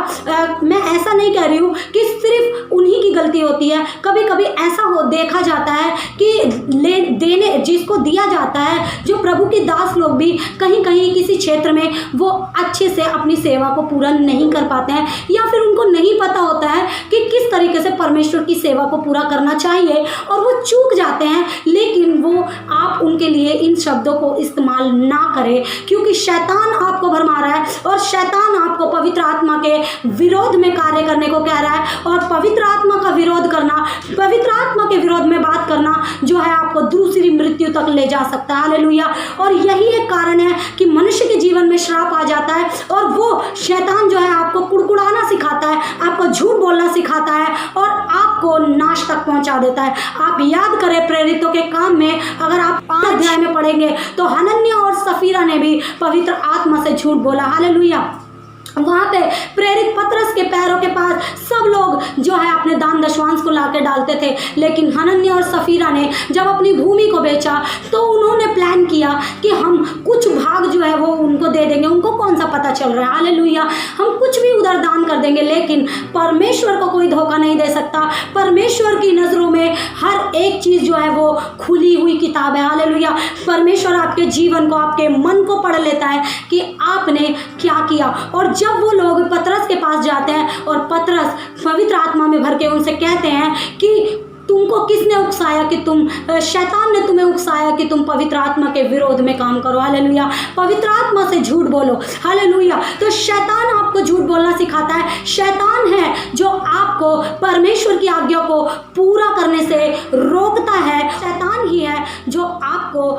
मैं ऐसा नहीं कह रही हूँ कि सिर्फ उन्हीं की गलती होती है, कभी कभी ऐसा देखा जाता है कि जिसको दिया जाता है, जो प्रभु के दास लोग भी कहीं कहीं किसी क्षेत्र में वो अच्छे से अपनी सेवा को पूरा नहीं कर पाते हैं, या फिर उनको नहीं पता होता है कि किस तरीके से परमेश्वर की सेवा को पूरा करना चाहिए, और वो चूक जाते हैं। लेकिन वो आप उनके लिए इन शब्दों को इस्तेमाल ना करें, क्योंकि शैतान आपको भरमा रहा है और शैतान आपको पवित्र आत्मा के विरोध में कार्य करने को कह रहा है। और पवित्र आत्मा का विरोध करना, पवित्र आत्मा के विरोध में बात करना जो है आपको दूसरी मृत्यु तक ले जा सकता है। हालेलुया। और यही एक कारण है कि मनुष्य के जीवन में श्राप आ जाता है और वो शैतान जो है आपको कुड़कुड़ाना सिखाता है, आपको झूठ बोलना सिखाता है और आपको नाश तक पहुंचा देता है। आप याद करें प्रेरितों के काम में अगर आप 5 अध्याय में पढ़ेंगे तो हनन्याह और सफीरा ने भी पवित्र आत्मा से झूठ बोला। हालेलुया। वहाँ पे प्रेरित पतरस के पैरों के पास सब सब लोग जो है अपने दान दशवांश को ला के डालते थे, लेकिन हनन्याह और सफीरा ने जब अपनी भूमि को बेचा तो उन्होंने प्लान किया कि हम कुछ भाग जो है वो उनको दे देंगे। उनको कौन सा पता चल रहा है, हालेलुया, हम कुछ भी उधर दान कर देंगे, लेकिन परमेश्वर को कोई धोखा नहीं दे सकता। परमेश्वर की नज़रों में हर एक चीज़ जो है वो खुली हुई किताब है, हालेलुया। परमेश्वर आपके जीवन को, आपके मन को पढ़ लेता है कि आपने क्या किया। और जब वो लोग पतरस के पास जाते हैं और पतरस पवित्र आत्मा में भर के उनसे कहते हैं कि तुमको किसने उकसाया कि तुम, शैतान ने तुम्हें उकसाया कि तुम पवित्र आत्मा के विरोध में काम करो, हालेलुया, पवित्र आत्मा से झूठ बोलो, हालेलुया। तो शैतान आपको झूठ बोलना सिखाता है। शैतान है जो आपको परमेश्वर की आज्ञा को पूरा करने से रोकता है। शैतान ही है जो आपको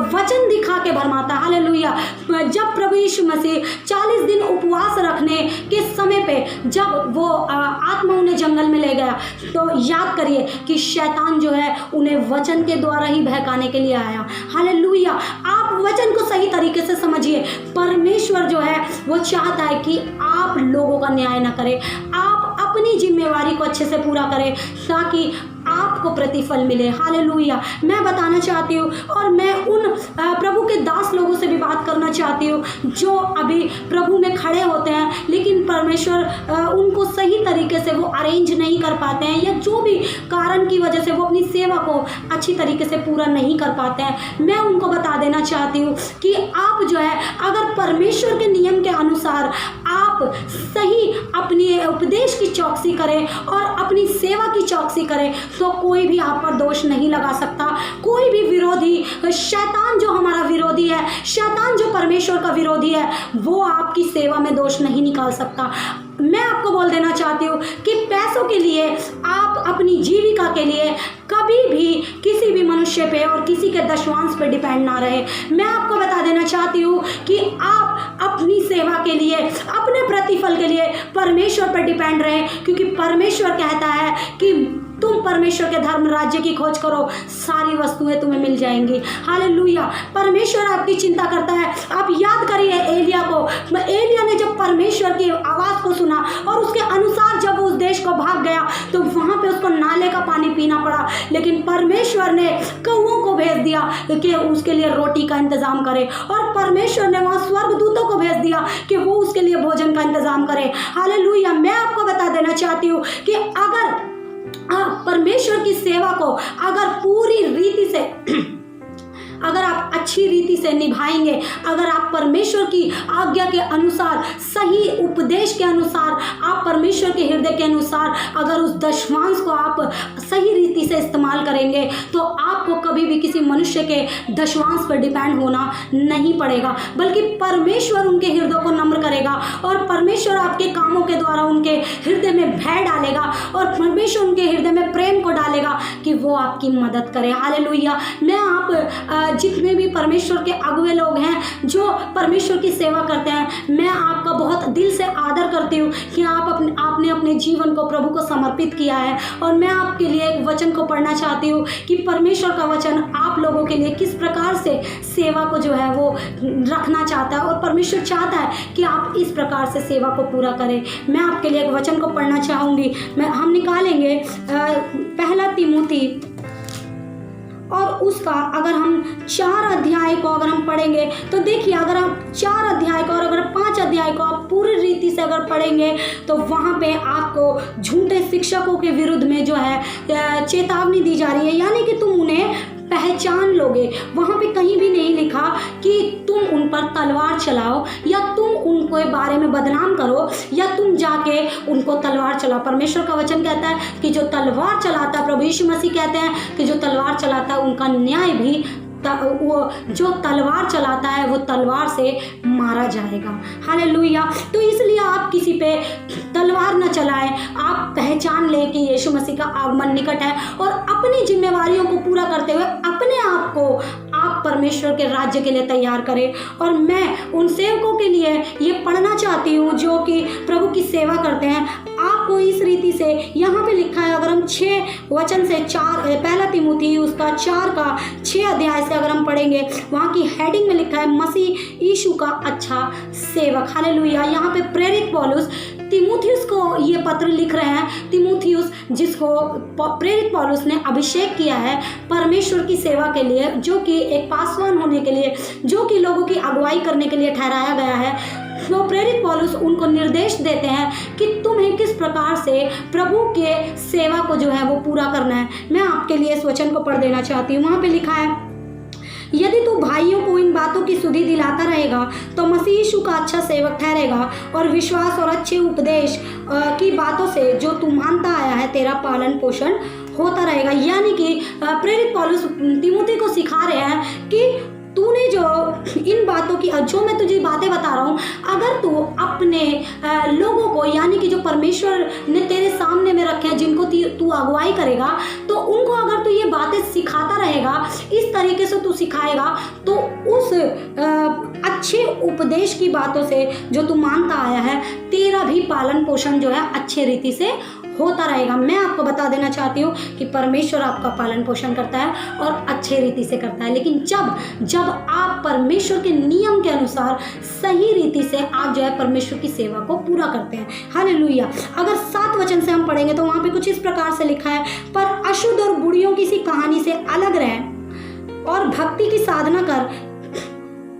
वचन दिखा के भरमाता है, हालेलुया। जब प्रभु यीशु मसीह 40 दिन उपवास रखने के समय पे जब वो आत्मा उन्हें जंगल में ले गया, तो याद करिए कि शैतान जो है उन्हें वचन के द्वारा ही बहकाने के लिए आया, हालेलुया। आप वचन को सही तरीके से समझिए। परमेश्वर जो है वो चाहता है कि आप लोगों का न्याय ना करें, आप अपनी जिम्मेवारी को अच्छे से पूरा करें ताकि आपको प्रतिफल मिले, हालेलुया। मैं बताना चाहती हूँ और मैं उन प्रभु के दास लोगों से भी बात करना चाहती हूँ जो अभी प्रभु में खड़े होते हैं, लेकिन परमेश्वर उनको सही तरीके से वो अरेंज नहीं कर पाते हैं, या जो भी कारण की वजह से वो अपनी सेवा को अच्छी तरीके से पूरा नहीं कर पाते हैं। मैं उनको बता देना चाहती हूँ कि आप जो है अगर परमेश्वर के नियम के अनुसार आप सही अपनी उपदेश की चौकसी करें और अपनी सेवा की चौकसी करें तो कोई भी आप पर दोष नहीं लगा सकता। कोई भी विरोधी, शैतान जो हमारा विरोधी है, शैतान जो परमेश्वर का विरोधी है, वो आपकी सेवा में दोष नहीं निकाल सकता। मैं आपको बोल देना चाहती हूँ कि पैसों के लिए, आप अपनी जीविका के लिए कभी भी किसी भी मनुष्य पे और किसी के दशवांश पे डिपेंड ना रहे। मैं आपको बता देना चाहती हूँ कि आप अपनी सेवा के लिए, अपने प्रतिफल के लिए परमेश्वर पर डिपेंड रहे, क्योंकि परमेश्वर कहता है कि तुम परमेश्वर के धर्म राज्य की खोज करो, सारी वस्तुएं तुम्हें मिल जाएंगी, हालेलुया। परमेश्वर आपकी चिंता करता है। आप याद करिए एलिया को। एलिया ने जब परमेश्वर की आवाज़ को सुना और उसके अनुसार जब वो उस देश को भाग गया तो वहाँ पे उसको नाले का पानी पीना पड़ा, लेकिन परमेश्वर ने कौओं को भेज दिया कि उसके लिए रोटी का इंतज़ाम करे, और परमेश्वर ने वहाँ स्वर्गदूतों को भेज दिया कि वो उसके लिए भोजन का इंतज़ाम करे, हालेलुया। मैं आपको बता देना चाहती हूँ कि अगर आप परमेश्वर की सेवा को अगर पूरी रीति से अगर आप अच्छी रीति से निभाएंगे, अगर आप परमेश्वर की आज्ञा के अनुसार, सही उपदेश के अनुसार, आप परमेश्वर के हृदय के अनुसार अगर उस दशमांश को आप सही रीति से इस्तेमाल करेंगे तो आपको कभी भी किसी मनुष्य के दशमांश पर डिपेंड होना नहीं पड़ेगा, बल्कि परमेश्वर उनके हृदय को नम्र करेगा और परमेश्वर आपके कामों के द्वारा उनके हृदय में भय डालेगा और परमेश्वर उनके हृदय में प्रेम को डालेगा कि वो आपकी मदद करे, हालेलुया। मैं आप जितने भी परमेश्वर के अगुवे लोग हैं जो परमेश्वर की सेवा करते हैं, मैं आपका बहुत दिल से आदर करती हूँ कि आपने अपने जीवन को प्रभु को समर्पित किया है। और मैं आपके लिए एक वचन को पढ़ना चाहती हूँ कि परमेश्वर का वचन आप लोगों के लिए किस प्रकार से सेवा को जो है वो रखना चाहता है, और परमेश्वर चाहता है कि आप इस प्रकार से सेवा को पूरा करें। मैं आपके लिए एक वचन को पढ़ना चाहूँगी। हम निकालेंगे पहला तिमोथी, और उसका अगर हम 4 अध्याय को अगर हम पढ़ेंगे तो देखिए, अगर आप 4 अध्याय को और अगर 5 अध्याय को आप पूरी रीति से अगर पढ़ेंगे तो वहाँ पे आपको झूठे शिक्षकों के विरुद्ध में जो है चेतावनी दी जा रही है, यानी कि तुम उन्हें पहचान लोगे। वहाँ पे कहीं भी नहीं लिखा कि तुम उन पर तलवार चलाओ या तुम उनके बारे में बदनाम करो या तुम जाके उनको तलवार चलाओ। परमेश्वर का वचन कहता है कि जो तलवार चलाता है, प्रभु यीशु मसीह कहते हैं कि जो तलवार चलाता है उनका न्याय भी, वो जो तलवार चलाता है वो तलवार से मारा जाएगा, हालेलुया। तो इसलिए आप किसी पे तलवार न चलाएं, आप पहचान लें कि यीशु मसीह का आगमन निकट है और अपनी जिम्मेवारियों को पूरा करते हुए अपने आप को आप परमेश्वर के राज्य के लिए तैयार करें। और मैं उन सेवकों के लिए ये पढ़ना चाहती हूँ जो कि प्रभु की सेवा करते हैं। आपको इस रीति से यहाँ पे लिखा है, अगर हम 6 वचन से 4 पहला तिमोथी उसका 4 का 6 अध्याय से अगर हम पढ़ेंगे, वहाँ की हेडिंग में लिखा है मसीह यीशु का अच्छा सेवक, हालेलुया। यहाँ पे प्रेरित पौलुस तिमुथियुस को ये पत्र लिख रहे हैं। तिमुथियुस जिसको प्रेरित पौलुस ने अभिषेक किया है परमेश्वर की सेवा के लिए, जो कि एक पासवान होने के लिए, जो कि लोगों की अगुवाई करने के लिए ठहराया गया है, तो प्रेरित पौलुस उनको निर्देश देते हैं कि तुम्हें किस प्रकार से प्रभु के सेवा को जो है वो पूरा करना है। मैं आपके लिए इस वचन को पढ़ देना चाहती हूँ। वहाँ पे लिखा है, यदि तू भाइयों को इन बातों की सुधि दिलाता रहेगा तो मसीह यीशु का अच्छा सेवक ठहरेगा और विश्वास और अच्छे उपदेश की बातों से जो तू मानता आया है तेरा पालन पोषण होता रहेगा। यानी कि प्रेरित पौलुस तिमुथी को सिखा रहे हैं कि तूने जो इन बातों की, जो मैं तुझे बातें बता रहा हूँ, अगर तू अपने लोगों को, यानी कि जो परमेश्वर ने तेरे सामने में रखे हैं, जिनको तू अगुवाई करेगा, तो उनको अगर तू ये बातें सिखाता रहेगा, इस तरीके से तू सिखाएगा, तो उस अच्छे उपदेश की बातों से जो तू मानता आया है तेरा भी पालन पोषण जो है अच्छे रीति से होता रहेगा। मैं आपको बता देना चाहती हूँ कि परमेश्वर आपका पालन पोषण करता है और अच्छे रीति से करता है, लेकिन जब आप परमेश्वर के नियम के अनुसार सही रीति से आप जो है परमेश्वर की सेवा को पूरा करते हैं। हालेलुया। अगर 7 वचन से हम पढ़ेंगे तो वहाँ पे कुछ इस प्रकार से लिखा है, पर अशुद्ध और बुढ़ियों की सी कहानी से अलग रहें और भक्ति की साधना कर,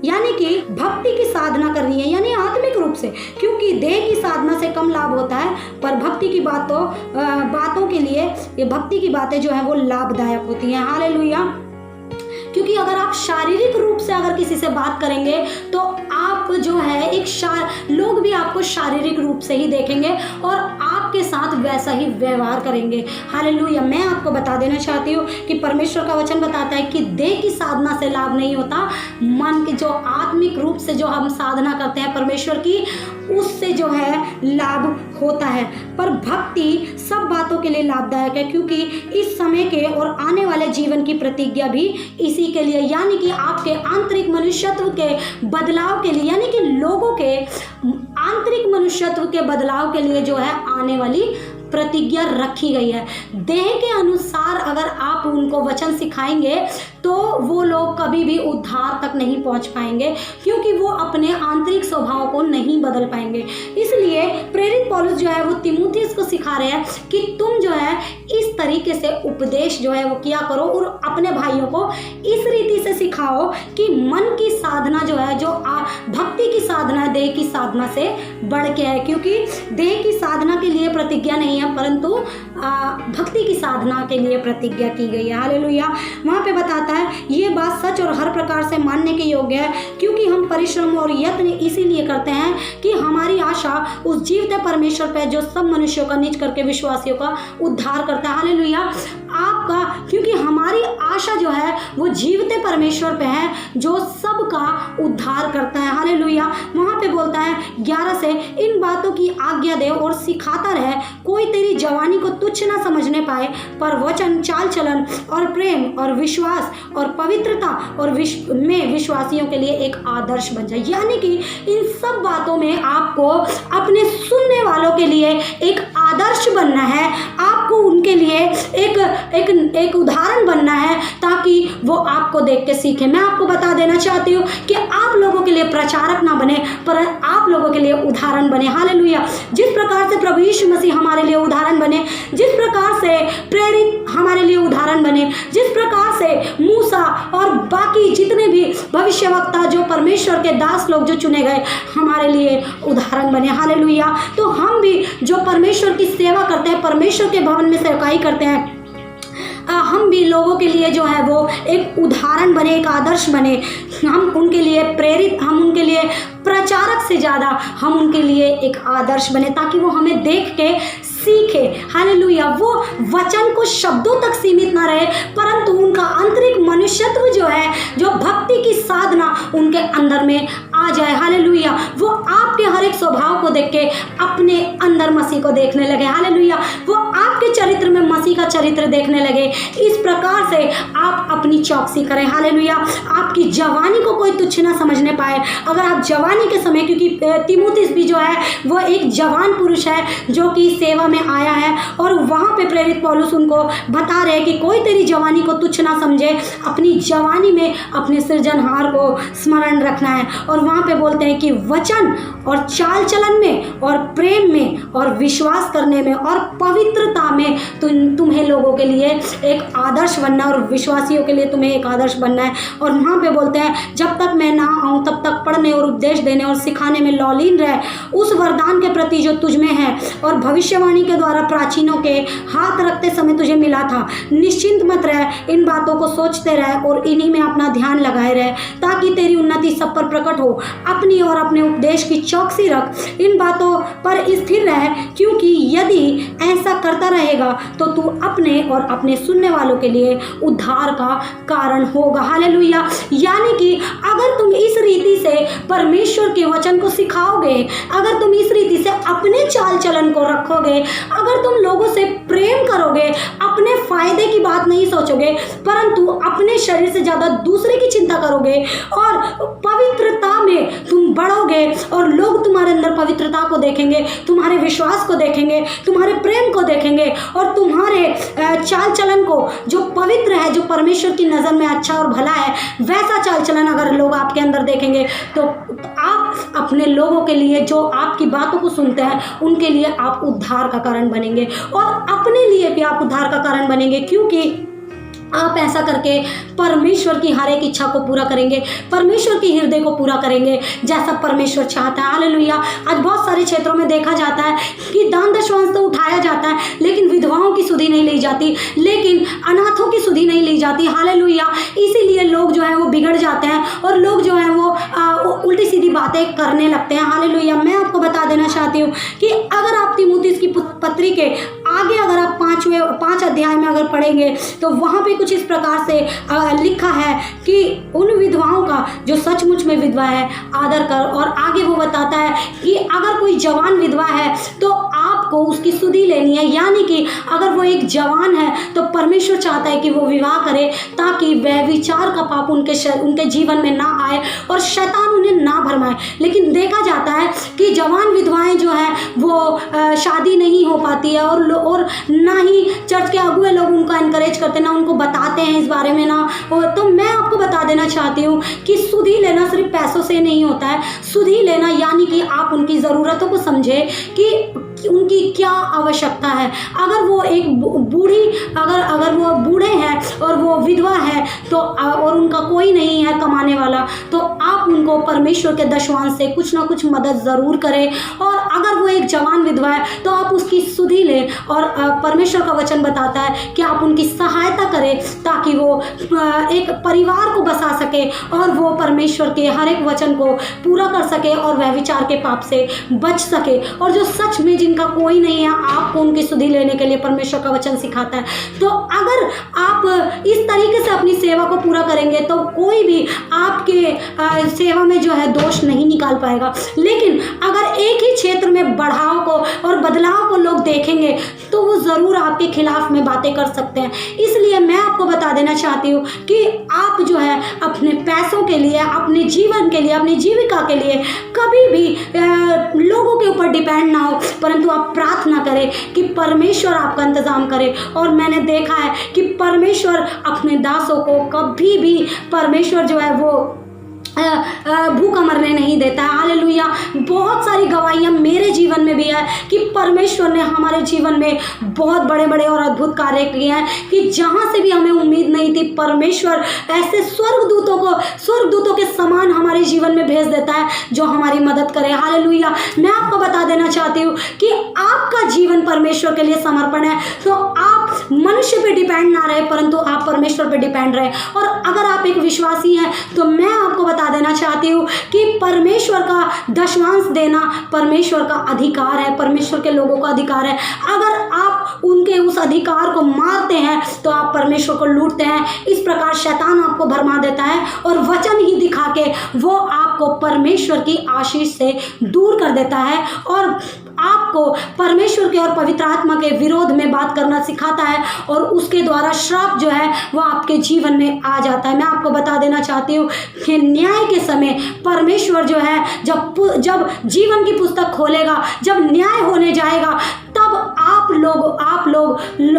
यानी कि भक्ति की साधना करनी है, यानी आत्मिक रूप से, क्योंकि देह की साधना से कम लाभ होता है, पर भक्ति की बातों के लिए ये भक्ति की बातें जो है वो लाभदायक होती हैं। हालेलुया। क्योंकि अगर आप शारीरिक रूप से अगर किसी से बात करेंगे तो आप जो है लोग भी आपको शारीरिक रूप से ही देखेंगे और आपके साथ वैसा ही व्यवहार करेंगे। हालेलुया। मैं आपको बता देना चाहती हूँ कि परमेश्वर का वचन बताता है कि देह की साधना से लाभ नहीं होता, मन की जो आत्मिक रूप से जो हम साधना करते हैं परमेश्वर की, उससे जो है लाभ होता है। पर भक्ति सब बातों के लिए लाभदायक है, क्योंकि इस समय के और आने वाले जीवन की प्रतिज्ञा भी इसी के लिए, यानी कि आपके आंतरिक मनुष्यत्व के बदलाव के लिए, यानी कि लोगों के आंतरिक मनुष्यत्व के बदलाव के लिए जो है आने वाली प्रतिज्ञा रखी गई है। देह के अनुसार अगर आप उनको वचन सिखाएंगे तो वो लोग कभी भी उद्धार तक नहीं पहुंच पाएंगे, क्योंकि वो अपने आंतरिक स्वभाव को नहीं बदल पाएंगे। इसलिए प्रेरित पौलुस जो है वो तिमुथियुस को सिखा रहे हैं कि तुम जो है इस तरीके से उपदेश जो है वो किया करो और अपने भाइयों को इस रीति से सिखाओ कि मन की साधना जो है, जो भक्ति की साधना देह की साधना से बढ़ के है, क्योंकि देह की साधना के लिए प्रतिज्ञा नहीं है, परंतु भक्ति की साधना के लिए प्रतिज्ञा की गई है। हालेलुया। वहाँ पे बताता है ये बात सच और हर प्रकार से मानने के योग्य है, क्योंकि हम परिश्रम और यत्न इसीलिए करते हैं कि हमारी आशा उस जीवते परमेश्वर पे जो सब मनुष्यों का निज करके विश्वासियों का उद्धार करता है। हालेलुया। आपका, क्योंकि हमारी आशा जो है वो जीवते परमेश्वर पे है जो सबका उद्धार करता है। हालेलुया। वहाँ पे बोलता है 11 से, इन बातों की आज्ञा दे और सिखाता रहे, कोई तेरी जवानी को तुच्छ ना समझने पाए, पर वचन, चाल चलन और प्रेम और विश्वास और पवित्रता और में विश्वासियों के लिए एक आदर्श बन जाए। यानी कि इन सब बातों में आपको अपने सुनने वालों के लिए एक आदर्श बनना है, आपको उनके लिए एक उदाहरण बनना है, ताकि वो आपको देख के सीखे। मैं आपको बता देना चाहती हूँ कि आप लोगों के लिए प्रचारक ना बने, पर आप लोगों के लिए उदाहरण बने। हालेलुया। जिस प्रकार से प्रभु यीशु मसीह हमारे लिए उदाहरण बने, जिस प्रकार से प्रेरित हमारे लिए उदाहरण बने, जिस प्रकार से मूसा और बाकी जितने भी भविष्यवक्ता जो परमेश्वर के दास लोग जो चुने गए हमारे लिए उदाहरण बने। हालेलुया। तो हम भी जो परमेश्वर की सेवा करते हैं, परमेश्वर के भवन में सेवकाई करते हैं, हम भी लोगों के लिए जो है वो एक उदाहरण बने, एक आदर्श बने। हम उनके लिए प्रेरित, हम उनके लिए प्रचारक से ज़्यादा हम उनके लिए एक आदर्श बने, ताकि वो हमें देख के सीखे। हालेलुया। वो वचन को शब्दों तक सीमित ना रहे, परंतु उनका आंतरिक मनुष्यत्व जो है, जो भक्ति की साधना उनके अंदर में आ जाए। हालेलुया। वो आपके हर एक स्वभाव को देख के अपने अंदर मसीह को देखने लगे। हालेलुया। वो आपके चरित्र में मसीह का चरित्र देखने लगे। इस प्रकार से आप अपनी चौकसी करें। हालेलुया। आपकी जवानी को कोई तुच्छ ना समझने पाए। अगर आप जवानी के समय, क्योंकि तिमुथियुस भी जो है वो एक जवान पुरुष है जो कि सेवा में आया है, और वहाँ पे प्रेरित पौलुस उनको बता रहे हैं कि कोई तेरी जवानी को तुच्छ ना समझे, अपनी जवानी में अपने सृजनहार को स्मरण रखना है। और वहाँ पे बोलते हैं कि वचन और चाल चलन में और प्रेम में और विश्वास करने में और पवित्रता में तुम्हें लोगों के लिए एक आदर्श बनना और विश्वासियों के लिए तुम्हें एक आदर्श बनना है। और वहाँ पे बोलते हैं जब तक मैं ना आऊँ तब तक पढ़ने और उपदेश देने और सिखाने में लौलीन रहे, उस वरदान के प्रति जो तुझ में है और भविष्यवाणी के द्वारा प्राचीनों के हाथ रखते समय तुझे मिला था। निश्चिंत मत रह, इन बातों को सोचते रह और इन्हीं में अपना ध्यान लगाए रहे, ताकि तेरी उन्नति सब पर प्रकट हो। अपनी और अपने उपदेश की चौकसी रख, इन बातों पर स्थिर रह, क्योंकि यदि ऐसा करता रहेगा तो तू अपने और अपने सुनने वालों के लिए उद्धार का कारण होगा। हालेलुया। यानी कि अगर तुम इस रीति से परमेश्वर के वचन को सिखाओगे, अगर तुम इस रीति से अपने चाल चलन को रखोगे, अगर तुम लोगों से प्रेम करोगे, अपने फायदे की बात नहीं सोचोगे परंतु अपने शरीर से ज्यादा दूसरे की चिंता करोगे और पवित्रता में तुम बढ़ोगे और लोग तुम्हारे अंदर पवित्रता को देखेंगे, तुम्हारे विश्वास को देखेंगे, तुम्हारे प्रेम को देखेंगे और तुम्हारे चाल चलन को जो पवित्र है, जो परमेश्वर की नज़र में अच्छा और भला है, वैसा चाल चलन अगर लोग आपके अंदर देखेंगे तो आप अपने लोगों के लिए जो आपकी बातों को सुनते हैं उनके लिए आप उद्धार का कारण बनेंगे और अपने लिए भी आप उद्धार का कारण बनेंगे, क्योंकि आप ऐसा करके परमेश्वर की हर एक इच्छा को पूरा करेंगे, परमेश्वर की हृदय को पूरा करेंगे जैसा परमेश्वर चाहता है। हालेलुया। आज बहुत सारे क्षेत्रों में देखा जाता है कि दान दशमांश तो उठाया जाता है लेकिन विधवाओं की सुधि नहीं ली जाती, लेकिन अनाथों की सुधि नहीं ली जाती। हालेलुया। इसीलिए लोग जो है वो बिगड़ जाते हैं और लोग जो है वो उल्टी सीधी बातें करने लगते हैं। हालेलुया। मैं आपको बता देना चाहती हूँ कि अगर आप तीमुथियुस की पत्री के आगे अगर आप 5 अध्याय में अगर पढ़ेंगे तो वहाँ पे कुछ इस प्रकार से लिखा है कि उन विधवाओं का जो सचमुच में विधवा है आदर कर, और आगे वो बताता है कि अगर कोई जवान विधवा है तो आपको उसकी सुधि लेनी है। यानी कि अगर वो एक जवान है तो परमेश्वर चाहता है कि वो विवाह करे ताकि वह विचार का पाप उनके जीवन में ना आए और शैतान उन्हें ना भरमाए। लेकिन देखा जाता है कि जवान विधवाएं जो है वो शादी नहीं हो पाती है और ना ही चर्च के अगुए लोग उनको एनकरेज करते, ना उनको बताते हैं इस बारे में ना। तो मैं आपको बता देना चाहती हूँ कि सुधि लेना सिर्फ पैसों से नहीं होता है। सुधि लेना यानी कि आप उनकी ज़रूरतों को समझे कि उनकी क्या आवश्यकता है। अगर वो एक बूढ़ी अगर वो बूढ़े हैं और वो विधवा है तो और उनका कोई नहीं है कमाने वाला, तो आप उनको परमेश्वर के दशवांश से कुछ ना कुछ मदद ज़रूर करें। और अगर वो एक जवान विधवा है तो आप उसकी सुधि लें, और परमेश्वर का वचन बताता है कि आप उनकी सहायता करें ताकि वो एक परिवार को बसा सके और वो परमेश्वर के हर एक वचन को पूरा कर सके और वह विचार के पाप से बच सके। और जो सच में जिनका कोई नहीं है, आपको उनकी सुधि लेने के लिए परमेश्वर का वचन सिखाता है। तो अगर आप इस तरीके से अपनी सेवा को पूरा करेंगे तो कोई भी आपके सेवा में जो है दोष नहीं निकाल पाएगा। लेकिन अगर एक ही क्षेत्र में बढ़ाव को और बदलाव को लोग देखेंगे तो वो ज़रूर आपके खिलाफ में बातें कर सकते हैं। इसलिए मैं आपको बता देना चाहती हूँ कि आप जो है अपने पैसों के लिए, अपने जीवन के लिए, अपनी जीविका के लिए कभी भी लोगों के ऊपर डिपेंड ना हो, परंतु आप प्रार्थना करें कि परमेश्वर आपका इंतजाम करे। और मैंने देखा है कि परमेश्वर अपने दासों को कभी भी परमेश्वर जो है वो भूखा मरने नहीं देता है। हालेलुया। बहुत सारी गवाहियाँ मेरे जीवन में भी है कि परमेश्वर ने हमारे जीवन में बहुत बड़े बड़े और अद्भुत कार्य किए हैं कि जहाँ से भी हमें उम्मीद नहीं थी, परमेश्वर ऐसे स्वर्गदूतों के समान हमारे जीवन में भेज देता है जो हमारी मदद करे। हालेलुया। मैं आपको बता देना चाहती हूँ कि आपका जीवन परमेश्वर के लिए समर्पण है, तो आप मनुष्य पे डिपेंड ना रहे परंतु आप परमेश्वर पे डिपेंड रहे। और अगर आप एक विश्वासी हैं तो मैं आपको बता देना चाहती हूँ कि परमेश्वर का दशमांश देना परमेश्वर का अधिकार है, परमेश्वर के लोगों का अधिकार है। अगर आप उनके उस अधिकार को मारते हैं तो आप परमेश्वर को लूटते हैं। इस प्रकार शैतान आपको भरमा देता है और वचन ही दिखा के वो आपको परमेश्वर की आशीष से दूर कर देता है और आपको परमेश्वर के और पवित्र आत्मा के विरोध में बात करना सिखाता है और उसके द्वारा श्राप जो है वो आपके जीवन में आ जाता है। मैं आपको बता देना चाहती हूँ कि न्याय के समय परमेश्वर जो है जब जीवन की पुस्तक खोलेगा, जब न्याय होने जाएगा, तब आप लोग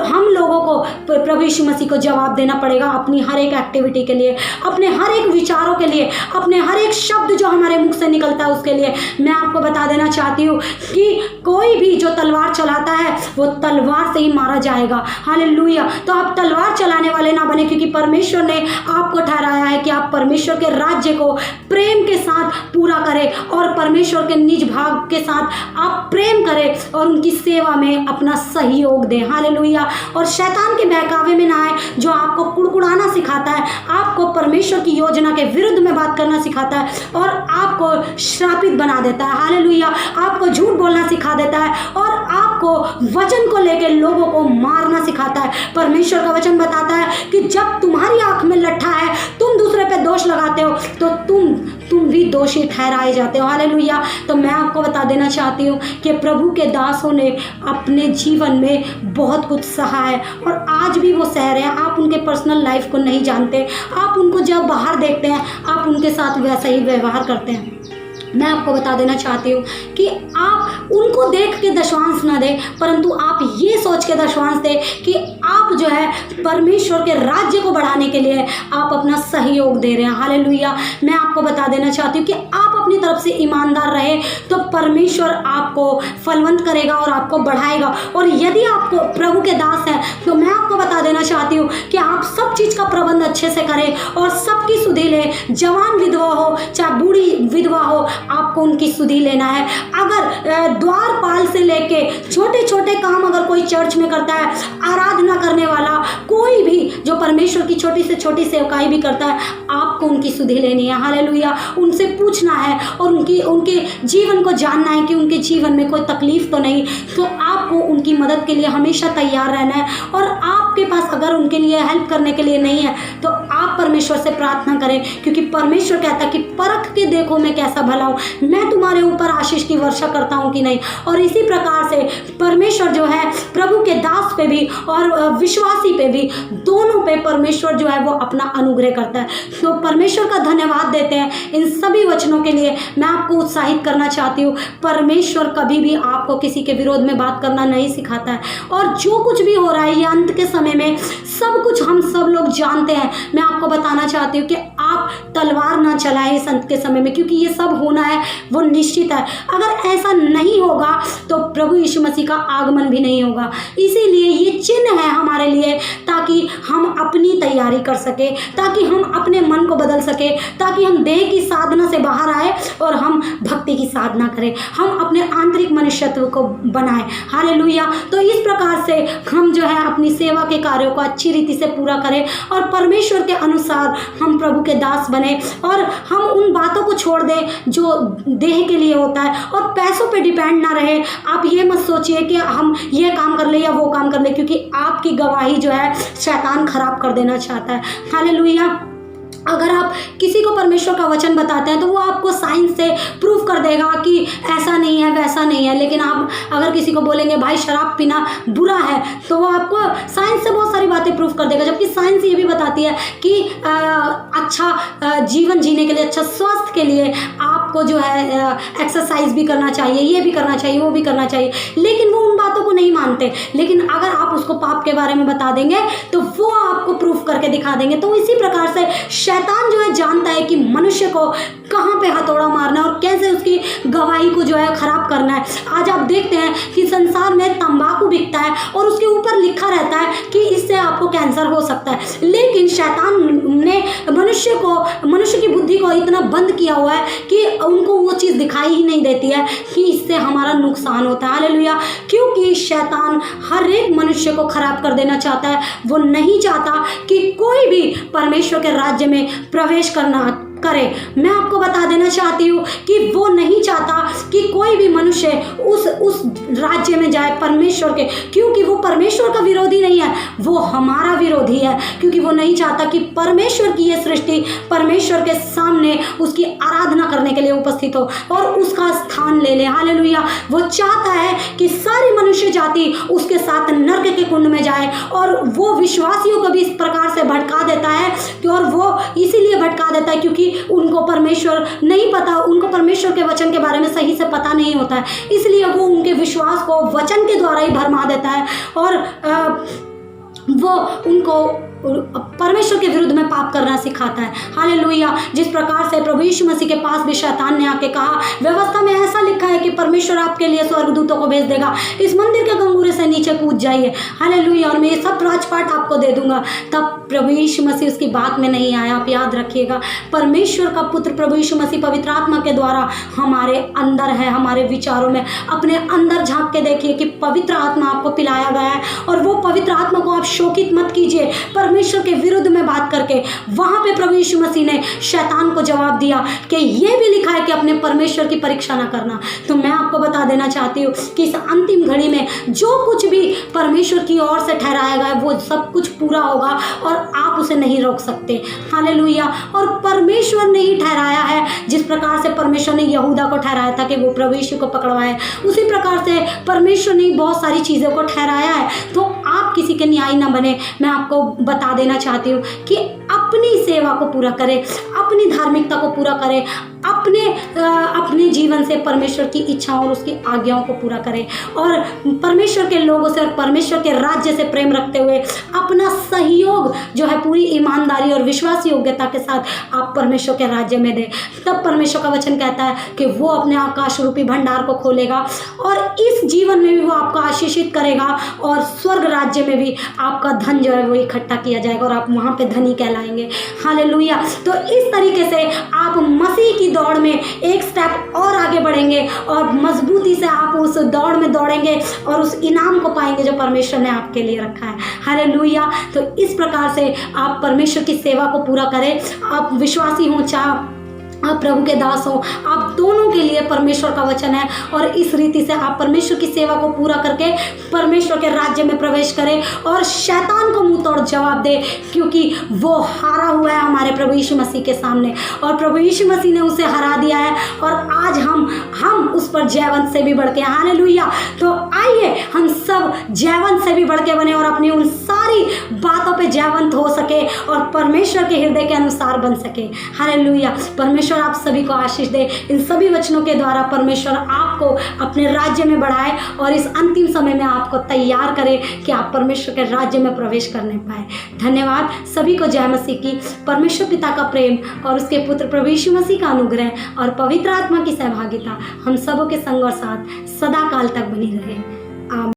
हम लोगों को प्रभु यीशु मसीह को जवाब देना पड़ेगा अपनी हर एक एक्टिविटी के लिए, अपने हर एक विचारों के लिए, अपने हर एक शब्द जो हमारे मुख से निकलता है उसके लिए। मैं आपको बता देना चाहती हूँ कि कोई भी जो तलवार चलाता है वो तलवार से ही मारा जाएगा। हालेलुया। तो आप तलवार चलाने वाले ना बने, क्योंकि परमेश्वर ने आपको ठहराया है कि आप परमेश्वर के राज्य को प्रेम के साथ पूरा करें और परमेश्वर के निज भाग के साथ आप प्रेम करें और उनकी सेवा में अपना सहयोग दें। हालेलुया। और शैतान के बहकावे में ना आए, जो आपको कुड़कुड़ाना सिखाता है, आपको परमेश्वर की योजना के विरुद्ध में बात करना सिखाता है और आपको श्रापित बना देता है। हालेलुया। आपको झूठ बोलना सिखा देता है और आपको वचन को लेकर लोगों को मारना सिखाता है। परमेश्वर का वचन बताता है कि जब तुम्हारी आंख में लट्ठा है, तुम दूसरे पे दोष लगाते हो, तो तुम भी दोषी ठहराए जाते हो। हालेलुया। तो मैं आपको बता देना चाहती हूँ कि प्रभु के दासों ने अपने जीवन में बहुत कुछ सहा है और आज भी वो सह रहे हैं। आप उनके पर्सनल लाइफ को नहीं जानते, आप उनको जब बाहर देखते हैं आप उनके साथ वैसा ही व्यवहार करते हैं। मैं आपको बता देना चाहती हूँ कि आप उनको देख के दशवांश ना दें, परंतु आप ये सोच के दशवांश दें कि आप जो है परमेश्वर के राज्य को बढ़ाने के लिए आप अपना सहयोग दे रहे हैं। हालेलुया। मैं आपको बता देना चाहती हूँ कि आप अपनी तरफ से ईमानदार रहे तो परमेश्वर आपको फलवंत करेगा और आपको बढ़ाएगा। और यदि आपको प्रभु के दास हैं तो मैं आपको बता देना चाहती हूँ कि आप सब चीज़ का प्रबंध अच्छे से करें और सबकी सुधि लें। जवान विधवा हो चाहे बूढ़ी विधवा हो, आपको उनकी सुधि लेना है। अगर द्वारपाल से लेके छोटे छोटे काम अगर कोई चर्च में करता है, आराधना करने वाला कोई भी जो परमेश्वर की छोटी से छोटी सेवकाई भी करता है, आपको उनकी सुधि लेनी है। हालेलुया। उनसे पूछना है और उनके जीवन को जानना है कि उनके जीवन में कोई तकलीफ तो नहीं। तो आपको उनकी मदद के लिए हमेशा तैयार रहना है और आपके पास अगर उनके लिए हेल्प करने के लिए नहीं है तो आप परमेश्वर से प्रार्थना करें, क्योंकि परमेश्वर कहता है कि परख के देखो मैं कैसा भला हूँ, मैं तुम्हारे ऊपर आशीष की वर्षा करता हूँ कि नहीं। और इसी प्रकार से परमेश्वर जो है प्रभु के दास पे भी और विश्वासी पे भी, दोनों पे परमेश्वर जो है वो अपना अनुग्रह करता है। तो परमेश्वर का धन्यवाद देते हैं इन सभी वचनों के लिए। मैं आपको उत्साहित करना चाहती हूँ, परमेश्वर कभी भी आपको किसी के विरोध में बात करना नहीं सिखाता है। और जो कुछ भी हो रहा है ये अंत के समय में सब कुछ हम सब लोग जानते हैं। मैं आपको बताना चाहती हूँ कि आप तलवार ना चलाएं इस अंत के समय में, क्योंकि ये सब होना है वो निश्चित है। अगर ऐसा नहीं होगा तो प्रभु यीशु मसीह का आगमन भी नहीं होगा। इसीलिए ये चिन्ह है हमारे लिए, ताकि हम अपनी तैयारी कर सके, ताकि हम अपने मन को बदल सके, ताकि हम देह की साधना से बाहर आए और हम भक्ति की साधना करें, हम अपने आंतरिक मनुष्यत्व को बनाएं। हालेलुया। तो इस प्रकार से हम जो है अपनी सेवा के कार्यों को अच्छी रीति से पूरा करें और परमेश्वर के अनुसार हम प्रभु के दास बने और हम उन बातों को छोड़ दें जो देह के लिए होता है और पैसों पे डिपेंड ना रहे। आप ये मत सोचिए कि हम ये काम कर ले या वो काम कर ले, क्योंकि आपकी गवाही जो है शैतान खराब कर देना चाहता है। हालेलुया। अगर आप किसी को परमेश्वर का वचन बताते हैं तो वो आपको साइंस से प्रूव कर देगा कि ऐसा नहीं है वैसा नहीं है। लेकिन आप अगर किसी को बोलेंगे भाई शराब पीना बुरा है, तो वो आपको साइंस से बहुत सारी बातें प्रूव कर देगा। जबकि साइंस ये भी बताती है कि अच्छा जीवन जीने के लिए, अच्छा स्वास्थ्य के लिए आपको जो है एक्सरसाइज भी करना चाहिए, ये भी करना चाहिए, वो भी करना चाहिए। लेकिन वो उन बातों को नहीं मानते। लेकिन अगर आप उसको पाप के बारे में बता देंगे तो वो आपको प्रूफ करके दिखा देंगे। तो इसी प्रकार से शैतान जो है जानता है कि मनुष्य को कहाँ पे हथौड़ा मारना है और कैसे उसकी गवाही को जो है खराब करना है। आज आप देखते हैं कि संसार में तंबाकू बिकता है और उसके ऊपर लिखा रहता है कि इससे आपको कैंसर हो सकता है। लेकिन शैतान ने मनुष्य की बुद्धि को इतना बंद किया हुआ है कि उनको वो चीज़ दिखाई ही नहीं देती है कि इससे हमारा नुकसान होता है। हालेलुया। क्योंकि शैतान हर एक मनुष्य को खराब कर देना चाहता है। वो नहीं चाहता कि कोई भी परमेश्वर के राज्य में प्रवेश करना करे। मैं आपको बता देना चाहती हूँ कि वो नहीं चाहता कि कोई भी मनुष्य उस राज्य में जाए परमेश्वर के, क्योंकि वो परमेश्वर का विरोधी नहीं है, वो हमारा विरोधी है। क्योंकि वो नहीं चाहता कि परमेश्वर की ये सृष्टि परमेश्वर के सामने उसकी आराधना करने के लिए उपस्थित हो और उसका स्थान ले ले। हालेलुया। वो चाहता है कि सारी मनुष्य जाति उसके साथ नर्क के कुंड में जाए और वो विश्वासियों को भी इस प्रकार से भटका देता है। और वो इसीलिए भटका देता है क्योंकि उनको परमेश्वर नहीं पता, उनको परमेश्वर के वचन के बारे में सही से पता नहीं होता है, इसलिए वो उनके विश्वास को वचन के द्वारा ही भरमा देता है और वो उनको परमेश्वर के विरुद्ध में पाप करना सिखाता है। हालेलुया। जिस प्रकार से प्रभु यीशु मसीह के पास भी शैतान ने आके कहा, व्यवस्था में ऐसा लिखा है कि परमेश्वर आपके लिए स्वर्गदूतों को भेज देगा, इस मंदिर के गंगूरे से नीचे कूद जाइए, हालेलुया, और मैं ये सब राजपाट आपको दे दूंगा। तब प्रभु यीशु मसीह उसकी बात में नहीं आया। आप याद रखिएगा, परमेश्वर का पुत्र प्रभु यीशु मसीह पवित्र आत्मा के द्वारा हमारे अंदर है, हमारे विचारों में। अपने अंदर झांक के देखिए कि पवित्र आत्मा आपको पिलाया गया है, और वो पवित्र आत्मा को आप शोकित मत कीजिए परमेश्वर के विरुद्ध में बात करके। वहां पे प्रभु यीशु मसीह ने शैतान को जवाब दिया कि ये भी लिखा है कि अपने परमेश्वर की परीक्षा ना करना। तो मैं आपको बता देना चाहती हूँ कि इस अंतिम घड़ी में जो कुछ भी परमेश्वर की ओर से ठहराया गया है वो सब कुछ पूरा होगा और आप उसे नहीं रोक सकते। हालेलुया। और परमेश्वर ने ही ठहराया है, जिस प्रकार से परमेश्वर ने यहूदा को ठहराया था कि वो प्रभु यीशु को पकड़वाए, उसी प्रकार से परमेश्वर ने बहुत सारी चीज़ों को ठहराया है। तो आप किसी के न्याय ना बने। मैं आपको बता देना चाहती हूँ कि अपनी सेवा को पूरा करें, अपनी धार्मिकता को पूरा करें, अपने जीवन से परमेश्वर की इच्छाओं और उसकी आज्ञाओं को पूरा करें, और परमेश्वर के लोगों से और परमेश्वर के राज्य से प्रेम रखते हुए अपना सहयोग जो है पूरी ईमानदारी और विश्वास योग्यता के साथ आप परमेश्वर के राज्य में दें। तब परमेश्वर का वचन कहता है कि वो अपने आकाश रूपी भंडार को खोलेगा और इस जीवन में भी वो आपको आशीषित करेगा, और स्वर्ग राज्य में भी आपका धन जो है वो इकट्ठा किया जाएगा और आप वहाँ पे धनी कहलाएंगे। हालेलुया। तो इस तरीके से आप मसीह की दौड़ में एक स्टेप और आगे बढ़ेंगे और मजबूती से आप उस दौड़ में दौड़ेंगे और उस इनाम को पाएंगे जो परमेश्वर ने आपके लिए रखा है। हालेलुया। तो इस प्रकार से आप परमेश्वर की सेवा को पूरा करें। आप विश्वासी हों चाहे आप प्रभु के दास हो, आप दोनों के लिए परमेश्वर का वचन है, और इस रीति से आप परमेश्वर की सेवा को पूरा करके परमेश्वर के राज्य में प्रवेश करें और शैतान को मुंह तोड़ जवाब दे, क्योंकि वो हारा हुआ है हमारे प्रभु यीशु मसीह के सामने, और प्रभु यीशु मसीह ने उसे हरा दिया है, और आज हम उस पर जयवंत से भी बढ़ के, हालेलुया। तो आइए हम सब जयवंत से भी बढ़ के बने और अपनी उन सारी बातों पे जयवंत हो सके और परमेश्वर के हृदय के अनुसार बन सके। हालेलुया। परमेश्वर आप सभी को आशीष दे। इन सभी वचनों के द्वारा परमेश्वर आपको अपने राज्य में बढ़ाए और इस अंतिम समय में आपको तैयार करे कि आप परमेश्वर के राज्य में प्रवेश करने पाए। धन्यवाद। सभी को जय मसीह की। परमेश्वर पिता का प्रेम और उसके पुत्र प्रभु यीशु मसीह का अनुग्रह और पवित्र आत्मा की सहभागिता हम सबों के संग और साथ सदा काल तक बनी रहे। आमीन।